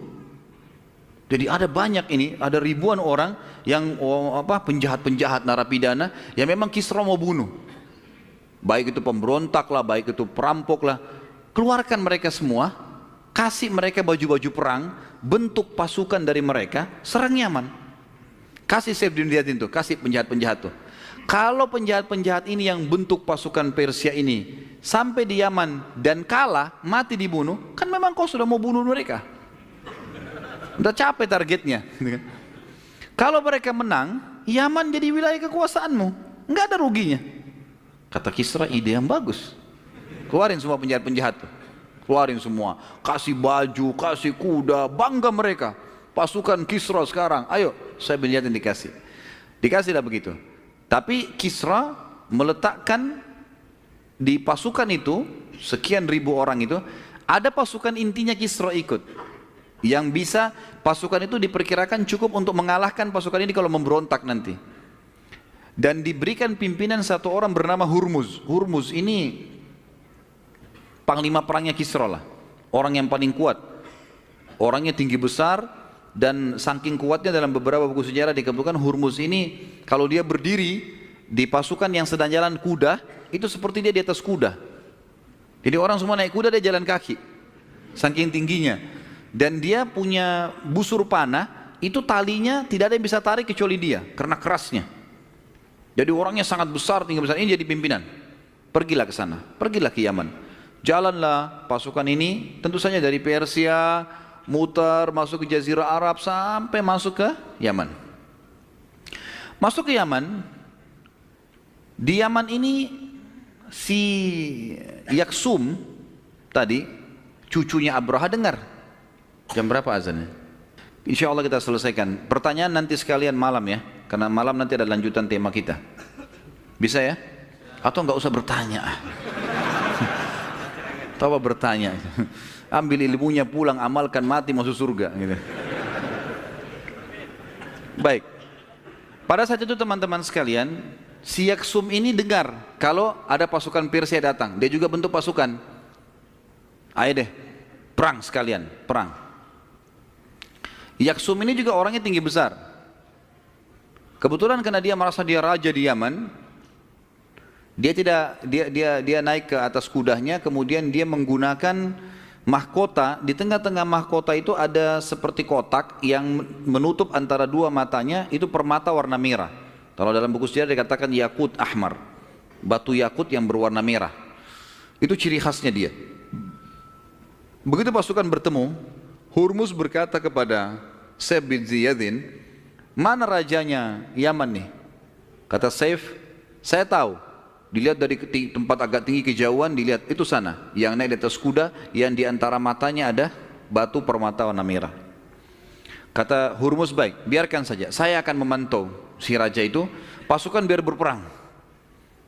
Speaker 1: Jadi ada banyak ini, ada ribuan orang yang penjahat-penjahat narapidana yang memang Kisra mau bunuh. Baik itu pemberontak lah, baik itu perampok lah. Keluarkan mereka semua, kasih mereka baju-baju perang, bentuk pasukan dari mereka, serang Yaman. Kasih Saif bin Yazin tuh, kasih penjahat-penjahat tuh. Kalau penjahat-penjahat ini yang bentuk pasukan Persia ini sampai di Yaman dan kalah, mati dibunuh, kan memang kau sudah mau bunuh mereka. Udah capek targetnya. Kalau mereka menang, Yaman jadi wilayah kekuasaanmu, nggak ada ruginya. Kata Kisra, ide yang bagus. Keluarin semua penjahat-penjahat tuh. Keluarin semua, kasih baju, kasih kuda, bangga mereka. Pasukan Kisra sekarang, ayo, saya bin Yazid dikasih. Dikasihlah begitu. Tapi Kisra meletakkan di pasukan itu, sekian ribu orang itu, ada pasukan intinya Kisra ikut. Yang bisa, pasukan itu diperkirakan cukup untuk mengalahkan pasukan ini kalau memberontak nanti. Dan diberikan pimpinan satu orang bernama Hurmuz. Hurmuz ini panglima perangnya Kisra lah, orang yang paling kuat, orangnya tinggi besar, dan saking kuatnya dalam beberapa buku sejarah dikatakan Hurmuz ini kalau dia berdiri di pasukan yang sedang jalan kuda, itu seperti dia di atas kuda. Jadi orang semua naik kuda, dia jalan kaki, saking tingginya. Dan dia punya busur panah, itu talinya tidak ada yang bisa tarik kecuali dia, karena kerasnya. Jadi orangnya sangat besar, tinggi besar, ini jadi pimpinan. Pergilah ke sana, pergilah ke Yaman. Jalanlah pasukan ini, tentu saja dari Persia, muter, masuk ke Jazirah Arab, sampai masuk ke Yaman. Masuk ke Yaman, di Yaman ini si Yaksum tadi, cucunya Abraha dengar. Jam berapa azannya? Insya Allah kita selesaikan. Pertanyaan nanti sekalian malam ya, karena malam nanti ada lanjutan tema kita. Bisa ya? Atau nggak usah bertanya? Coba bertanya, ambil ilmunya pulang, amalkan, mati masuk surga gitu. Baik, pada saat itu teman-teman sekalian, si Yaksum ini dengar kalau ada pasukan Persia datang, dia juga bentuk pasukan. Ayo deh, perang sekalian, perang. Yaksum ini juga orangnya tinggi besar. Kebetulan karena dia merasa dia raja di Yaman, dia naik ke atas kudanya, kemudian dia menggunakan mahkota. Di tengah-tengah mahkota itu ada seperti kotak yang menutup antara dua matanya, itu permata warna merah. Kalau dalam buku sejarah dikatakan yakut ahmar, batu yakut yang berwarna merah. Itu ciri khasnya dia. Begitu pasukan bertemu, Hurmuz berkata kepada Saif bin Ziyadin, mana rajanya Yaman nih? Kata Saif, saya tahu. Dilihat dari tempat agak tinggi kejauhan, dilihat itu sana, yang naik di atas kuda, yang di antara matanya ada batu permata warna merah. Kata Hurmuz, baik, biarkan saja, saya akan memantau si raja itu, pasukan biar berperang.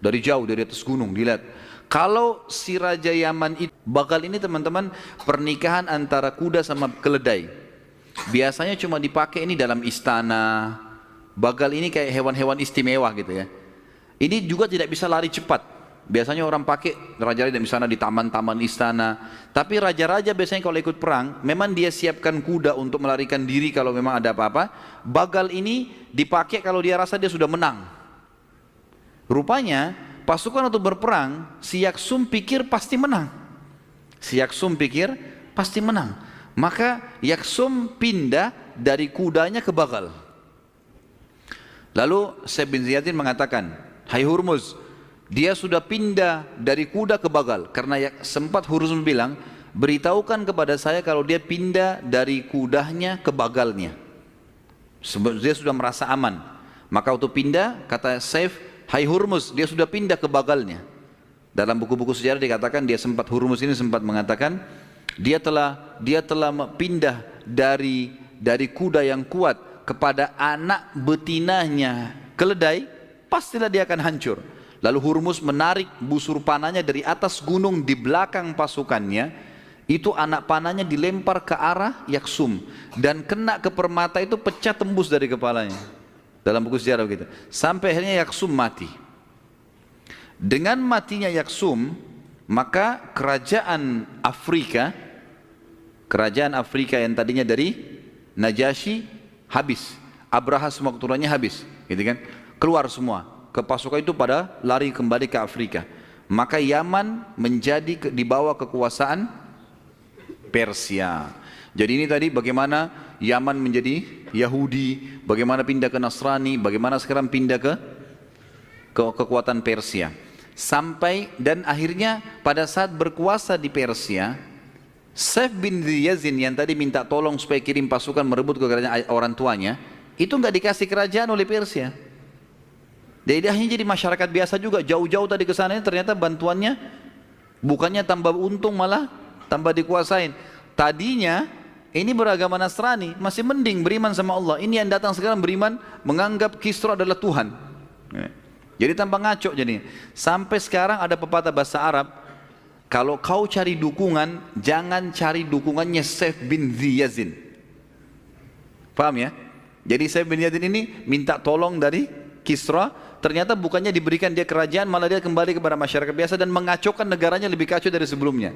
Speaker 1: Dari jauh, dari atas gunung, dilihat. Kalau si raja Yaman itu, bakal ini teman-teman, pernikahan antara kuda sama keledai. Biasanya cuma dipakai ini dalam istana, bagal ini kayak hewan-hewan istimewa gitu ya. Ini juga tidak bisa lari cepat. Biasanya orang pakai raja-raja di sana di taman-taman istana. Tapi raja-raja biasanya kalau ikut perang, memang dia siapkan kuda untuk melarikan diri kalau memang ada apa-apa. Bagal ini dipakai kalau dia rasa dia sudah menang. Rupanya pasukan untuk berperang, si Yaksum pikir pasti menang. Si Yaksum pikir pasti menang. Maka Yaksum pindah dari kudanya ke bagal. Lalu Saif bin Ziyadin mengatakan, hai Hurmuz, dia sudah pindah dari kuda ke bagal. Karena sempat Hurmuz bilang, beritahukan kepada saya kalau dia pindah dari kudanya ke bagalnya. Dia sudah merasa aman. Maka waktu pindah, kata Saif, hai Hurmuz, dia sudah pindah ke bagalnya. Dalam buku-buku sejarah dikatakan, Hurmuz ini sempat mengatakan, dia telah pindah dari kuda yang kuat kepada anak betinanya keledai, pastilah dia akan hancur. Lalu Hurmuz menarik busur panahnya dari atas gunung di belakang pasukannya. Itu anak panahnya dilempar ke arah Yaksum dan kena ke permata, itu pecah tembus dari kepalanya. Dalam buku sejarah begitu. Sampai akhirnya Yaksum mati. Dengan matinya Yaksum, maka kerajaan Afrika yang tadinya dari Najasyi habis. Abraha semua keturunannya habis, gitu kan? Keluar semua, ke pasukan itu pada lari kembali ke Afrika. Maka Yaman menjadi di bawah kekuasaan Persia. Jadi ini tadi bagaimana Yaman menjadi Yahudi, bagaimana pindah ke Nasrani, bagaimana sekarang pindah ke kekuatan Persia. Sampai dan akhirnya pada saat berkuasa di Persia, Saif bin Yazid yang tadi minta tolong supaya kirim pasukan merebut ke kerajaan orang tuanya, Itu nggak dikasih kerajaan oleh Persia. Jadi dia hanya jadi masyarakat biasa juga, jauh-jauh tadi ke sana ternyata bantuannya bukannya tambah untung malah tambah dikuasain. Tadinya ini beragama Nasrani, masih mending beriman sama Allah. Ini yang datang sekarang beriman, menganggap Kisra adalah Tuhan. Jadi tanpa ngaco jadi. Sampai sekarang ada pepatah bahasa Arab, kalau kau cari dukungan, jangan cari dukungannya Saif bin Ziyazin. Paham ya? Jadi Saif bin Ziyazin ini minta tolong dari Kisra, ternyata bukannya diberikan dia kerajaan, malah dia kembali kepada masyarakat biasa dan mengacaukan negaranya lebih kacau dari sebelumnya.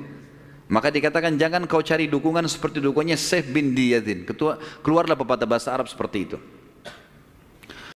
Speaker 1: Maka dikatakan jangan kau cari dukungan seperti dukungannya Saif bin Ziyazin. Keluarlah pepatah bahasa Arab seperti itu.